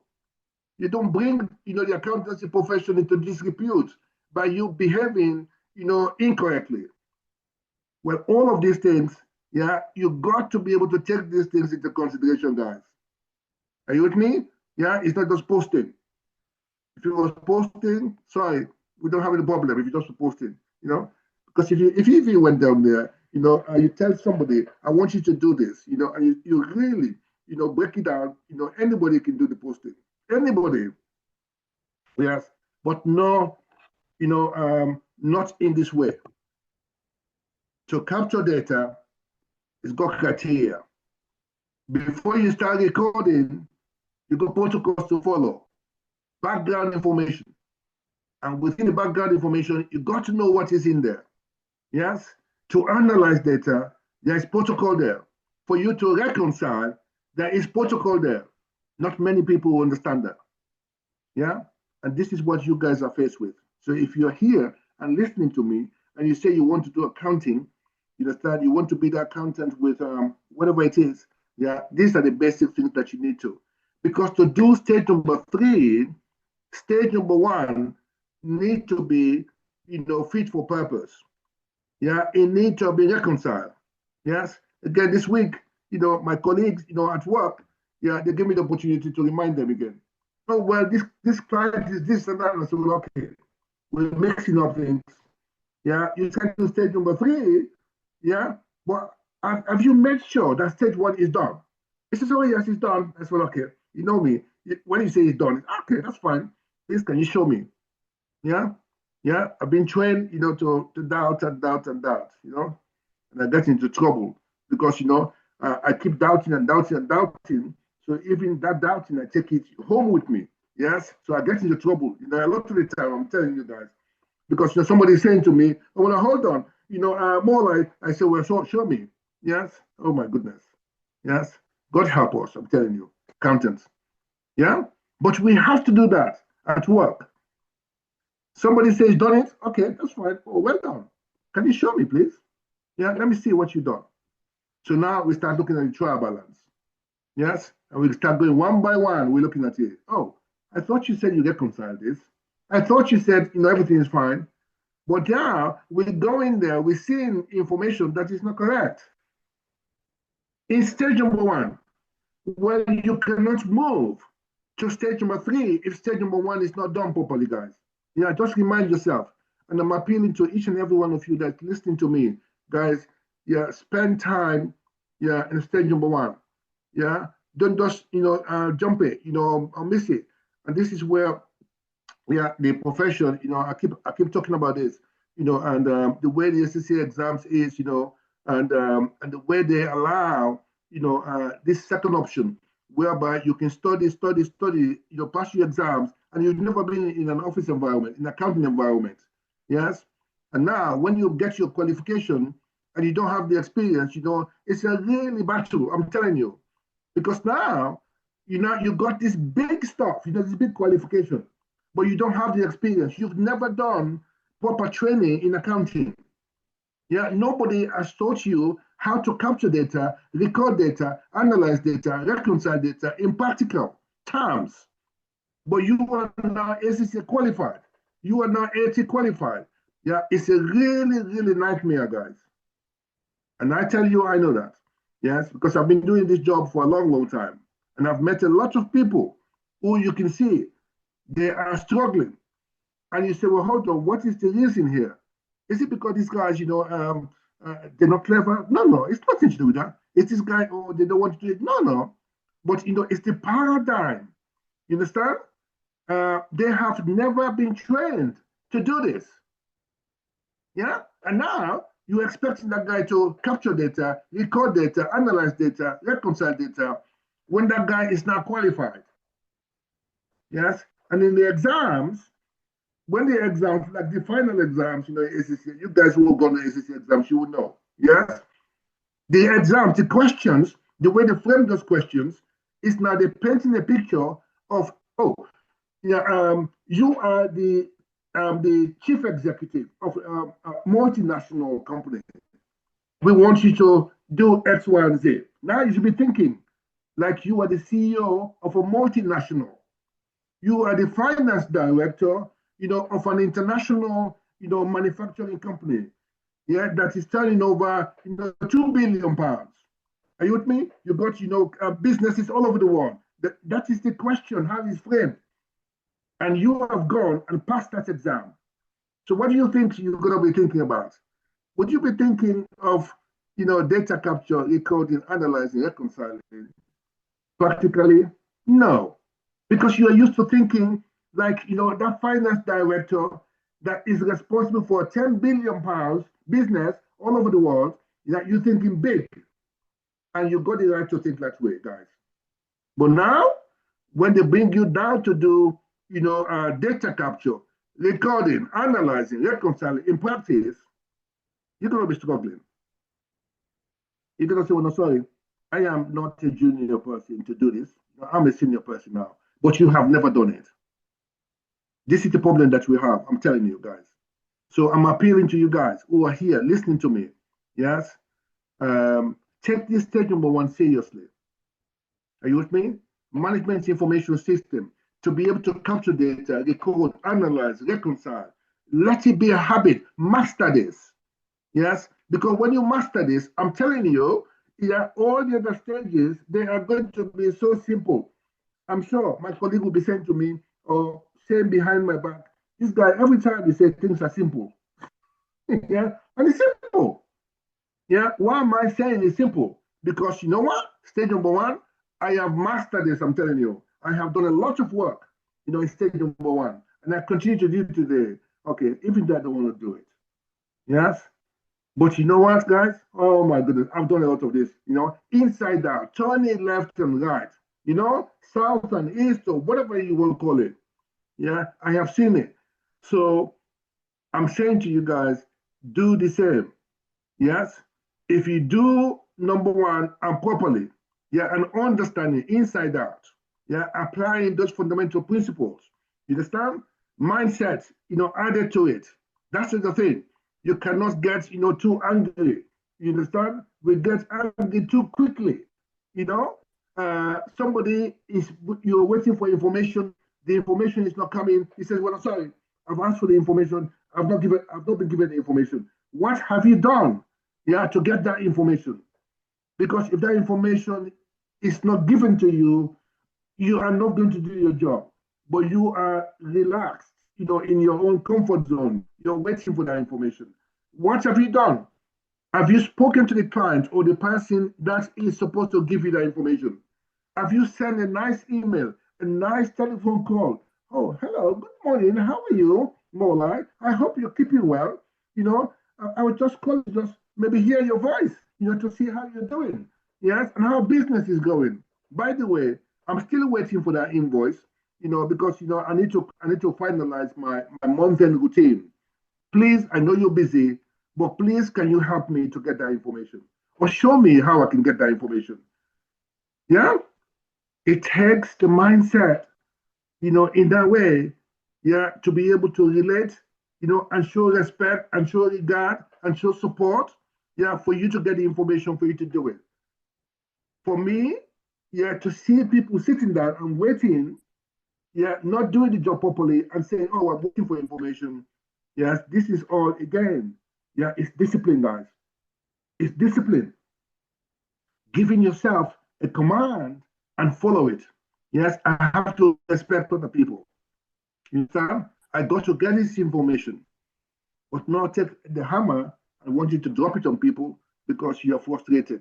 You don't bring, the accountancy profession into disrepute by you behaving, incorrectly. Well, all of these things, yeah, you got to be able to take these things into consideration, guys. Are you with me? Yeah, it's not just posting. If it was posting, sorry, we don't have any problem if you just posting, because if you went down there, you tell somebody, I want you to do this, and you really, break it down, anybody can do the posting. Anybody. Yes. But no, not in this way. To capture data, it's got criteria. Before you start recording, you got protocols to follow, background information. And within the background information, you got to know what is in there. Yes? To analyze data, there is protocol there. For you to reconcile, there is protocol there. Not many people understand that. Yeah? And this is what you guys are faced with. So if you're here and listening to me and you say you want to do accounting, you understand, you want to be the accountant with whatever it is, yeah, these are the basic things that you need to. Because to do stage number 3, stage number 1 need to be, fit for purpose. Yeah, it need to be reconciled. Yes. Again, this week, my colleagues, at work, yeah, they give me the opportunity to remind them again. Oh well, this client is this and that, and so okay, we're mixing up things. Yeah, you can do stage number 3. Yeah, but have you made sure that stage 1 is done? He says, oh yes, it's done. That's well, okay. You know me. When you say it's done, okay, that's fine. Please, can you show me? Yeah, yeah. I've been trained, to doubt and doubt and doubt, and I get into trouble because, I keep doubting and doubting and doubting. So even that doubting, I take it home with me. Yes. So I get into trouble. A lot of the time, I'm telling you guys, because somebody is saying to me, oh, well, hold on, more like, I say, well, show me. Yes. Oh my goodness. Yes. God help us. I'm telling you, accountants. Yeah. But we have to do that at work. Somebody says, done it. Okay, that's fine. Oh, well done. Can you show me, please? Yeah, let me see what you've done. So now we start looking at the trial balance. Yes, and we start going one by one. We're looking at it. Oh, I thought you said you reconciled this. I thought you said, everything is fine. But now we're going there, we're seeing information that is not correct. In stage number 1, Well, you cannot move to stage number 3 if stage number 1 is not done properly, guys. Yeah, just remind yourself. And I'm appealing to each and every one of you that's listening to me, guys. Yeah, spend time, yeah, in stage number 1. Yeah, don't just jump it, or miss it. And this is where, yeah, the profession, I keep talking about this, and the way the SCC exams is, and the way they allow, this second option, whereby you can study, pass your exams, and you've never been in an office environment, in an accounting environment. Yes. And now, when you get your qualification and you don't have the experience, it's a really battle, I'm telling you, because now, you got this big stuff, this big qualification, but you don't have the experience. You've never done proper training in accounting. Yeah, nobody has taught you how to capture data, record data, analyze data, reconcile data in practical terms. But you are now ACC qualified. You are now AT qualified. Yeah, it's a really, really nightmare, guys. And I tell you, I know that. Yes, because I've been doing this job for a long, long time. And I've met a lot of people who you can see they are struggling. And you say, well, hold on, what is the reason here? Is it because these guys, they're not clever? No, it's nothing to do with that. It's this guy, oh, they don't want to do it. No. But, it's the paradigm. You understand? They have never been trained to do this. Yeah? And now you're expecting that guy to capture data, record data, analyze data, reconcile data, when that guy is not qualified. Yes? And in the exams, when the exams, like the final exams, ACC, you guys who have gone to ACC exams, you will know. Yes? The exams, the questions, the way they frame those questions is now they're painting a picture of, oh, yeah, you are the chief executive of a multinational company. We want you to do X, Y, and Z. Now you should be thinking like you are the CEO of a multinational. You are the finance director, of an international, manufacturing company, yeah, that is turning over, £2 billion. Are you with me? You got, businesses all over the world. That is the question, how it's framed. And you have gone and passed that exam. So what do you think you're going to be thinking about? Would you be thinking of, data capture, recording, analyzing, reconciling? Practically, no. Because you are used to thinking like, that finance director that is responsible for £10 billion business all over the world, that you're thinking big. And you got the right to think that way, guys. But now, when they bring you down to do, data capture, recording, analyzing, reconciling in practice, you're going to be struggling. You're going to say, well, no, sorry, I am not a junior person to do this. I'm a senior person now, but you have never done it. This is the problem that we have, I'm telling you guys. So I'm appealing to you guys who are here listening to me. Yes? Take this stage number 1 seriously. Are you with me? Management information system, to be able to capture data, record, analyze, reconcile. Let it be a habit. Master this. Yes? Because when you master this, I'm telling you, yeah, all the other stages, they are going to be so simple. I'm sure my colleague will be saying to me, or saying behind my back, this guy, every time he says things are simple. Yeah, and it's simple. Yeah, why am I saying it's simple? Because you know what? Stage number 1, I have mastered this, I'm telling you. I have done a lot of work, in stage number 1. And I continue to do it today. Okay, even though I don't want to do it. Yes? But you know what, guys? Oh my goodness, I've done a lot of this, inside out, turning left and right, south and east, or whatever you want to call it. Yeah, I have seen it. So I'm saying to you guys, do the same. Yes? If you do number 1 and properly, yeah, and understanding inside out, yeah, applying those fundamental principles, you understand? Mindset, added to it. That's the thing. You cannot get, too angry. You understand? We get angry too quickly. Somebody you're waiting for information. The information is not coming. He says, well, I'm sorry, I've asked for the information. I've not been given the information. What have you done? Yeah, to get that information? Because if that information is not given to you, you are not going to do your job, but you are relaxed, in your own comfort zone. You're waiting for that information. What have you done? Have you spoken to the client or the person that is supposed to give you that information? Have you sent a nice email, a nice telephone call? Oh, hello, good morning. How are you, Mola? I hope you're keeping well. I would just call you, just maybe hear your voice, to see how you're doing. Yes, and how business is going. By the way, I'm still waiting for that invoice, because I need to finalize my month-end routine. Please, I know you're busy, but please, can you help me to get that information? Or show me how I can get that information. Yeah? It takes the mindset, in that way, yeah, to be able to relate, and show respect and show regard and show support, yeah, for you to get the information for you to do it. For me, yeah, to see people sitting there and waiting, yeah, not doing the job properly and saying, oh, I'm waiting for information. Yes, this is all, again, yeah, it's discipline, guys. It's discipline. Giving yourself a command and follow it. Yes, I have to respect other people. You understand? I got to get this information, but not take the hammer and want you to drop it on people because you're frustrated.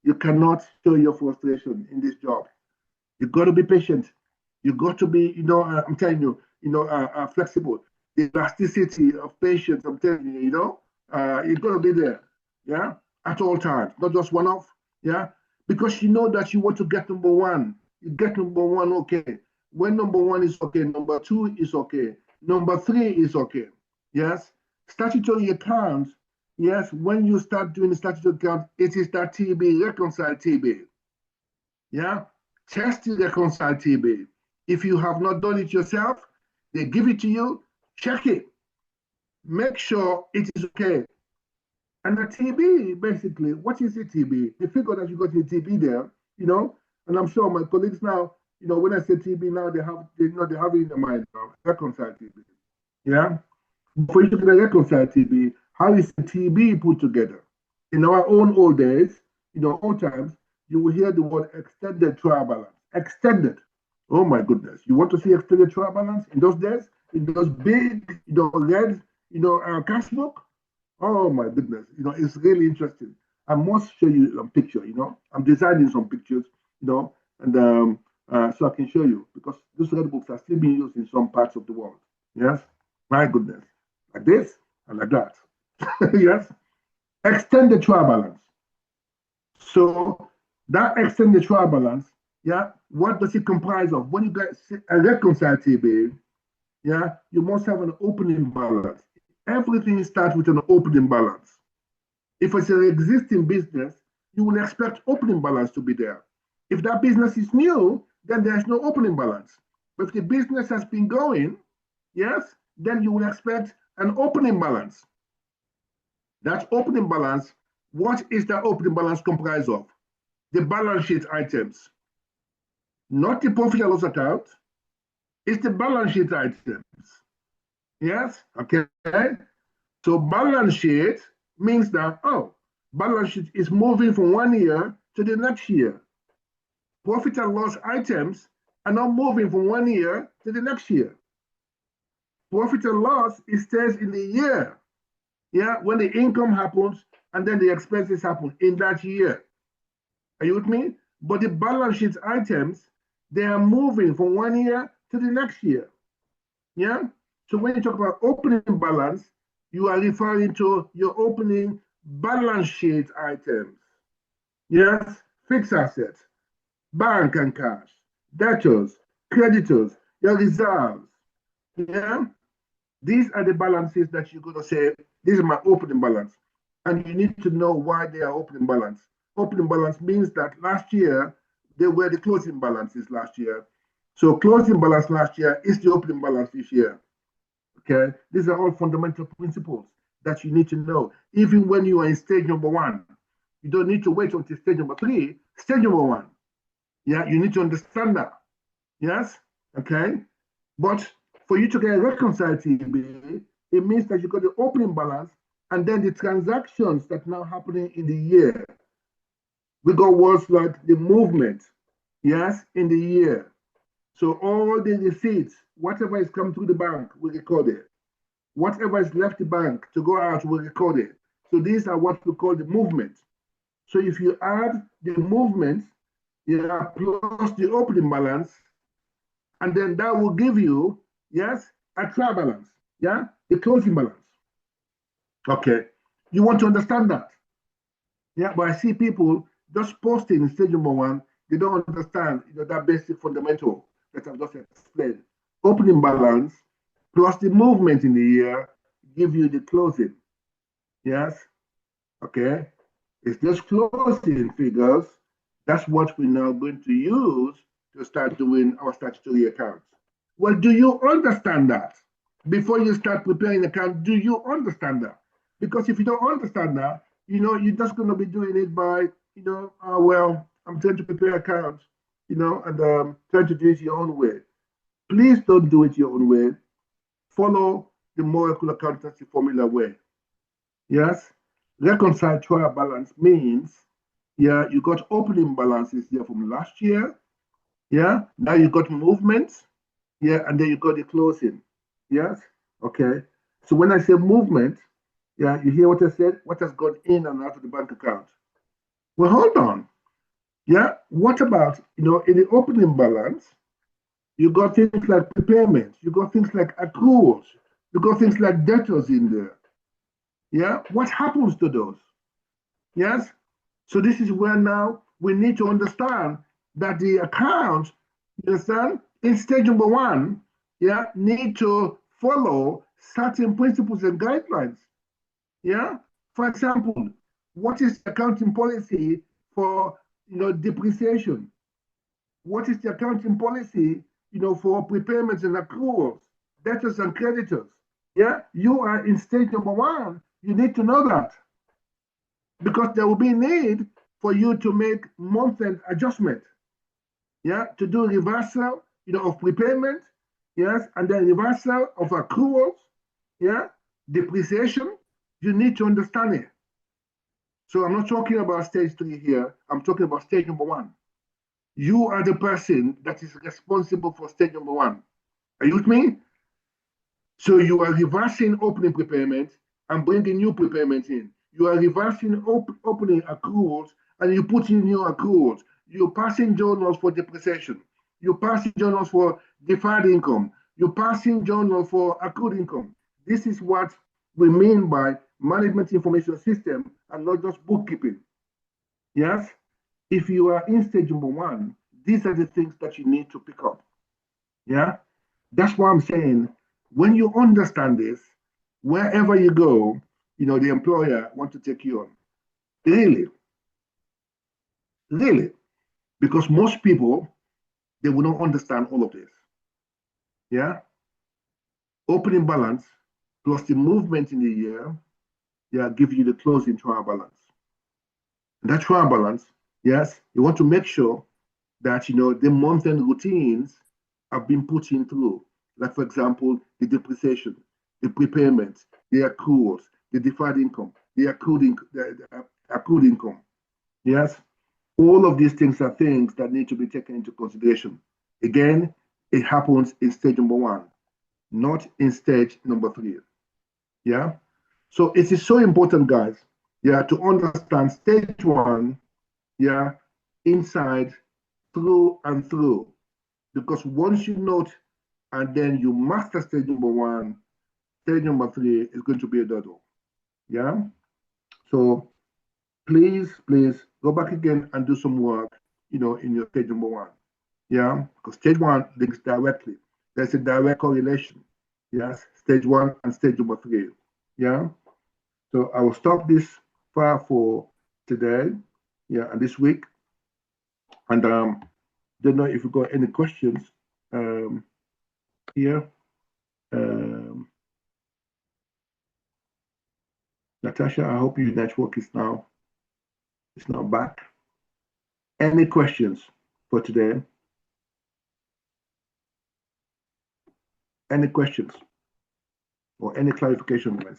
You cannot show your frustration in this job. You got to be patient. You got to be, I'm telling you, flexible. The elasticity of patience, I'm telling you, you got to be there, yeah, at all times, not just one off, yeah, because you know that you want to get number one. You get number one, okay. When number one is okay, number two is okay, number three is okay, yes. Statutory accounts, yes, when you start doing the statutory account, it is that TB, reconcile TB, yeah. Test the reconcile TB. If you have not done it yourself, they give it to you, check it, make sure it is okay. And the TB, basically, what is the TB? The figure that you got the TB there, and I'm sure my colleagues now, when I say TB now, they have it in their mind now, reconcile TB. Yeah? For you to get a reconcile TB, how is the TB put together? In our own old days, old times, you will hear the word extended trial balance. Extended. Oh my goodness. You want to see extended trial balance in those days? In those big, red, cash book? Oh my goodness. It's really interesting. I must show you a picture, I'm designing some pictures, and so I can show you because those red books are still being used in some parts of the world. Yes? My goodness. Like this and like that. Yes? Extended trial balance. So that extended trial balance, yeah, what does it comprise of? When you get a reconcile TB, yeah, you must have an opening balance. Everything starts with an opening balance. If it's an existing business, you will expect opening balance to be there. If that business is new, then there's no opening balance. But if the business has been going, yes, then you will expect an opening balance. That opening balance, what is that opening balance comprised of? The balance sheet items, not the profit and loss account. It's the balance sheet items. Yes, okay. So balance sheet means that, balance sheet is moving from 1 year to the next year. Profit and loss items are not moving from 1 year to the next year. Profit and loss, it stays in the year. Yeah, when the income happens and then the expenses happen in that year. Are you with me? But the balance sheet items, they are moving from 1 year to the next year. Yeah? So when you talk about opening balance, you are referring to your opening balance sheet items. Yes? Fixed assets, bank and cash, debtors, creditors, your reserves. Yeah? These are the balances that you're going to say, this is my opening balance. And you need to know why they are opening balance. Opening balance means that last year, they were the closing balances last year. So closing balance last year is the opening balance this year. Okay? These are all fundamental principles that you need to know. Even when you are in stage number 1, you don't need to wait until stage number 3. Stage number 1. Yeah, you need to understand that. Yes? Okay? But for you to get a reconciled TB, it means that you got the opening balance and then the transactions that are now happening in the year. We got words like the movement yes, in the year. So all the receipts, whatever is come through the bank, we record it. Whatever is left the bank to go out, we record it. So these are what we call the movement. So if you add the movement, yeah, plus the opening balance, and then that will give you, yes, a trial balance, yeah, the closing balance. Okay, you want to understand that, yeah. But I see people just posting in stage number one. They don't understand, that basic fundamental that I've just explained. Opening balance plus the movement in the year give you the closing. Yes, okay. It's just closing figures. That's what we're now going to use to start doing our statutory accounts. Well, do you understand that? Before you start preparing account, do you understand that? Because if you don't understand that, you're just going to be doing it by, well, I'm trying to prepare accounts, and trying to do it your own way. Please don't do it your own way. Follow the Moracle Accountancy Formula way. Yes? Reconcile trial balance means, yeah, you got opening balances here from last year. Yeah, now you got movements. Yeah, and then you got the closing. Yes? Okay. So when I say movement, yeah, you hear what I said? What has gone in and out of the bank account? Well, hold on. Yeah, what about, in the opening balance, you got things like prepayments, you got things like accruals, you got things like debtors in there. Yeah, what happens to those? Yes? So this is where now we need to understand that the account, you understand, in stage number one, yeah, need to follow certain principles and guidelines. Yeah. For example, what is the accounting policy for depreciation? What is the accounting policy, for prepayments and accruals, debtors and creditors? Yeah, you are in stage number one. You need to know that because there will be need for you to make month-end adjustment, yeah, to do reversal, of prepayment, yes, and then reversal of accruals, yeah, depreciation. You need to understand it. So I'm not talking about stage three here. I'm talking about stage number one. You are the person that is responsible for stage number one. Are you with me? So you are reversing opening prepayment and bringing new prepayment in. You are reversing opening accruals and you put in new accruals. You're passing journals for depreciation. You're passing journals for deferred income. You're passing journals for accrued income. This is what we mean by management information system and not just bookkeeping. Yes? If you are in stage number one, these are the things that you need to pick up. Yeah? That's why I'm saying when you understand this, wherever you go, the employer want to take you on. Really, really. Because most people, they will not understand all of this. Yeah? Opening balance plus the movement in the year, yeah, give you the closing trial balance. And that trial balance, yes, you want to make sure that the month-end routines have been put in through. Like for example, the depreciation, the prepayments, the accruals, the deferred income, the accrued income. Yes, all of these things are things that need to be taken into consideration. Again, it happens in stage number one, not in stage number three. Yeah. So it is so important, guys, yeah, to understand stage one, yeah, inside, through and through. Because once you note and then you master stage number one, stage number three is going to be a doddle. Yeah. So please, please go back again and do some work, in your stage number one. Yeah. Because stage one links directly. There's a direct correlation. Yes. Stage one and stage number three. Yeah. So I will stop this far for today. Yeah. And this week. And don't know if you got any questions here. Natasha, I hope your network is now back. Any questions for today? Any questions or any clarification, guys?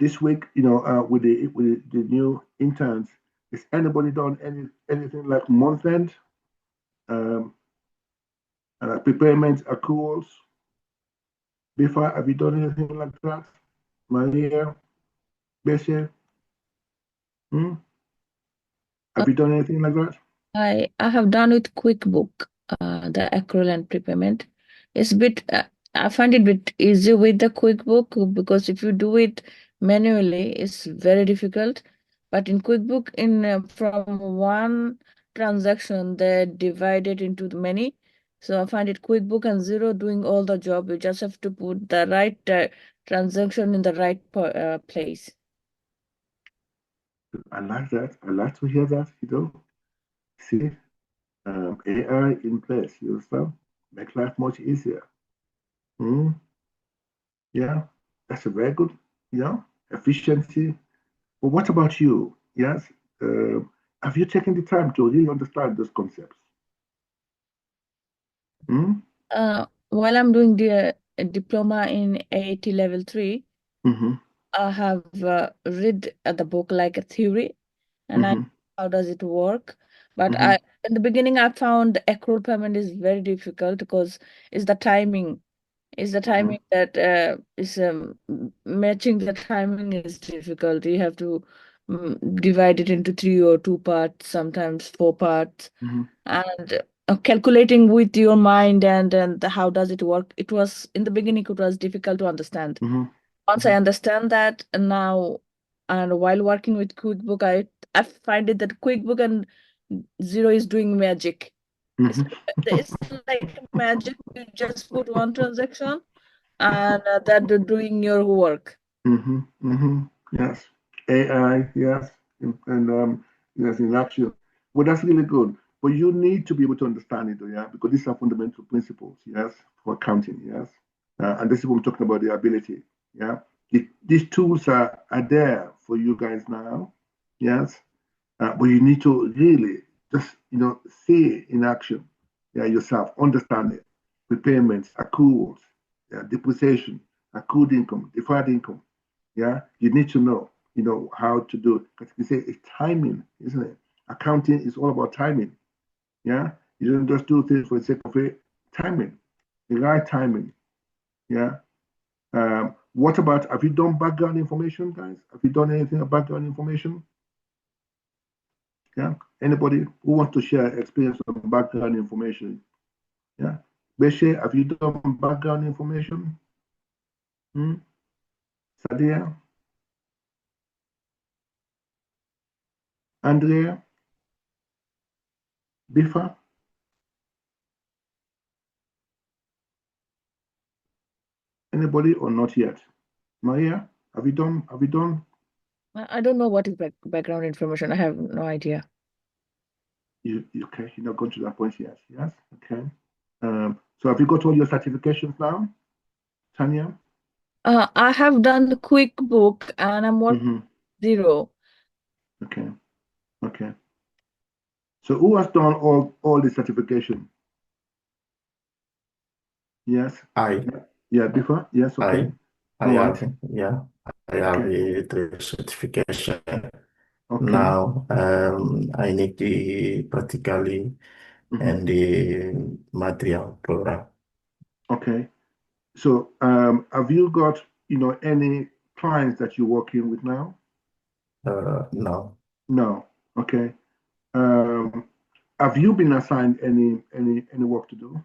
this week, with the new interns, has anybody done anything like month end, prepayments, accruals? Before, have you done anything like that? Maria, Bessie, have you done anything like that? I have done with QuickBook, the accrual and prepayment. It's a bit, I find it a bit easy with the QuickBook because if you do it manually, it's very difficult. But in QuickBook, from one transaction, they divide it into many. So I find it QuickBook and Zero doing all the job. You just have to put the right transaction in the right place. I like that. I like to hear that, See, AI in place, you understand? Make life much easier. Yeah, that's a very good, efficiency. But what about you? Yes. Have you taken the time to really understand those concepts? While I'm doing the diploma in AAT level 3, Mm-hmm. I have read the book like a theory, and I Mm-hmm. how does it work. But Mm-hmm. in the beginning I found accrual payment is very difficult because it's the timing. It's the timing that is matching the timing is difficult. You have to divide it into 3 or 2 parts, sometimes 4 parts, Mm-hmm. and calculating with your mind and how does it work. It was in the beginning it was difficult to understand. Mm-hmm. Once I understand that now, and while working with QuickBook, I find it that QuickBook and Zero is doing magic. It's, Mm-hmm. it's like magic. You just put one transaction and they're doing your work. Mm-hmm. Mm-hmm. Yes. AI, yes. And yes, in action. Well, that's really good. But you need to be able to understand it, yeah, because these are fundamental principles, yes, for accounting, yes. And this is what we're talking about, the ability, yeah. These tools are there for you guys now, yes. But you need to really just, see it in action, yeah, yourself, understand it. Repayments, accruals, yeah, depreciation, accrued income, deferred income, yeah. You need to know, how to do it. Because we say it's timing, isn't it? Accounting is all about timing, yeah. You don't just do things for the sake of it. Timing, the right timing, yeah. What about, have you done background information, guys? Have you done anything about background information? Yeah. Anybody who wants to share experience on background information? Yeah. Beshe, have you done background information? Sadia? Andrea? Bifa? Anybody or not yet? Maria, have you done? Have you done? I don't know what is background information. I have no idea. You okay? You're not going to that point yet. Yes. Okay. So have you got all your certifications now, Tanya? I have done the QuickBook and I'm working Zero. Okay. Okay. So who has done all the certification? Yes. I Yeah. Bifa? Yes. Okay. I All right. have yeah I have Okay. the certification. Okay. Now I need the practically and the material program. Okay. So have you got, any clients that you're working with now? No. No. Okay. Um, have you been assigned any work to do?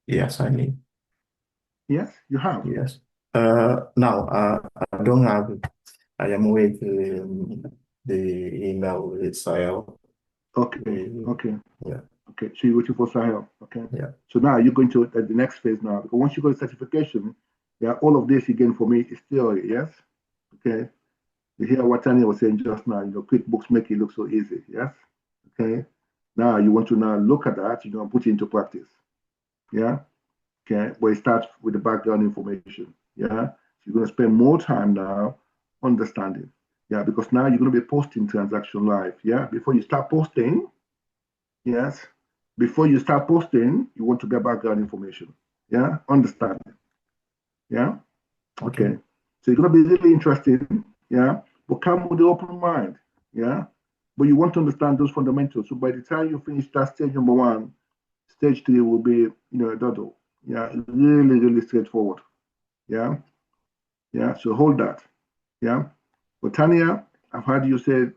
Yes, I need. Yes, you have. Yes. Now I don't have. I am waiting the email with Sahel. Okay. Okay. Yeah. Okay. So you're waiting for Sahel. Okay. Yeah. So now you're going to the next phase now. Because once you got certification, yeah, all of this again for me is theory. Yes. Okay. You hear what Tanya was saying just now. QuickBooks make it look so easy. Yes. Okay. Now you want to now look at that. Put it into practice. Yeah. Okay. But it starts with the background information. Yeah. So you're going to spend more time now understanding. Yeah. Because now you're going to be posting transaction live. Yeah. Before you start posting, yes. Before you start posting, you want to get background information. Yeah. Understand. Yeah. Okay. So it's going to be really interesting. Yeah. But come with the open mind. Yeah. But you want to understand those fundamentals. So by the time you finish that stage number one, stage three will be, a doddle. Yeah. Really, really straightforward. Yeah. Yeah. So hold that. Yeah. But Tanya, I've heard you say,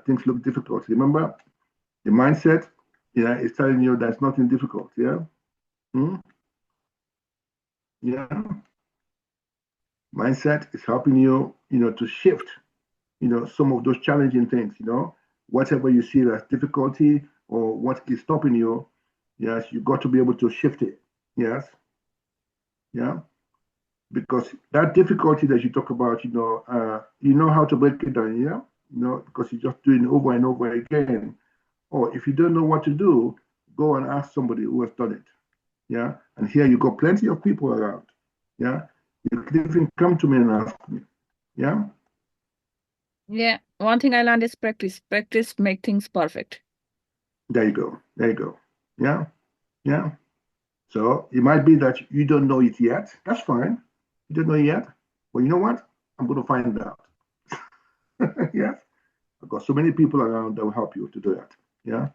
things look difficult. Remember, the mindset, is telling you there's nothing difficult. Yeah. Hmm? Yeah. Mindset is helping you, to shift, some of those challenging things, whatever you see as difficulty or what is stopping you, yes, you got to be able to shift it. Yes. Yeah. Because that difficulty that you talk about, you know how to break it down, yeah? Because you're just doing it over and over again. Or if you don't know what to do, go and ask somebody who has done it. Yeah. And here you got plenty of people around. Yeah. You can even come to me and ask me. Yeah. Yeah. One thing I learned is practice. Practice make things perfect. There you go. There you go. Yeah. Yeah. So it might be that you don't know it yet. That's fine. You don't know it yet. But you know what? I'm going to find out. Yes. I've got so many people around that will help you to do that. Yeah.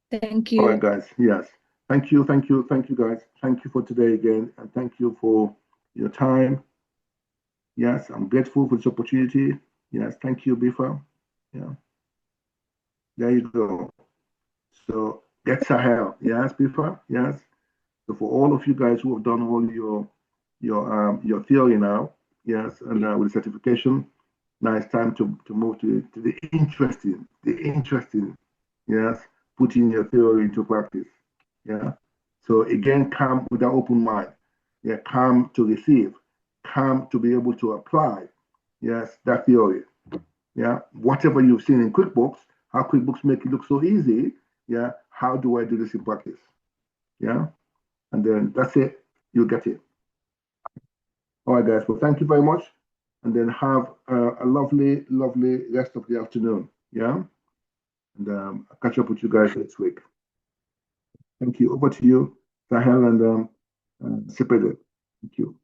Thank All you. right, guys. Yes. Thank you. Thank you. Thank you, guys. Thank you for today again. And thank you for your time. Yes. I'm grateful for this opportunity. Yes. Thank you, Bifa. Yeah. There you go. So get Sahel. Yes, Bifa. Yes. So for all of you guys who have done all your theory now, yes, and with the certification, now it's time to move to the interesting, yes, putting your theory into practice. Yeah. So again, come with an open mind. Yeah, come to receive, come to be able to apply, yes, that theory. Yeah. Whatever you've seen in QuickBooks, how QuickBooks make it look so easy. Yeah. How do I do this in practice? Yeah. And then that's it. You get it. All right, guys. Well, thank you very much. And then have a lovely, lovely rest of the afternoon. Yeah. And I'll catch up with you guys next week. Thank you. Over to you, Sahel and Sipede. Thank you.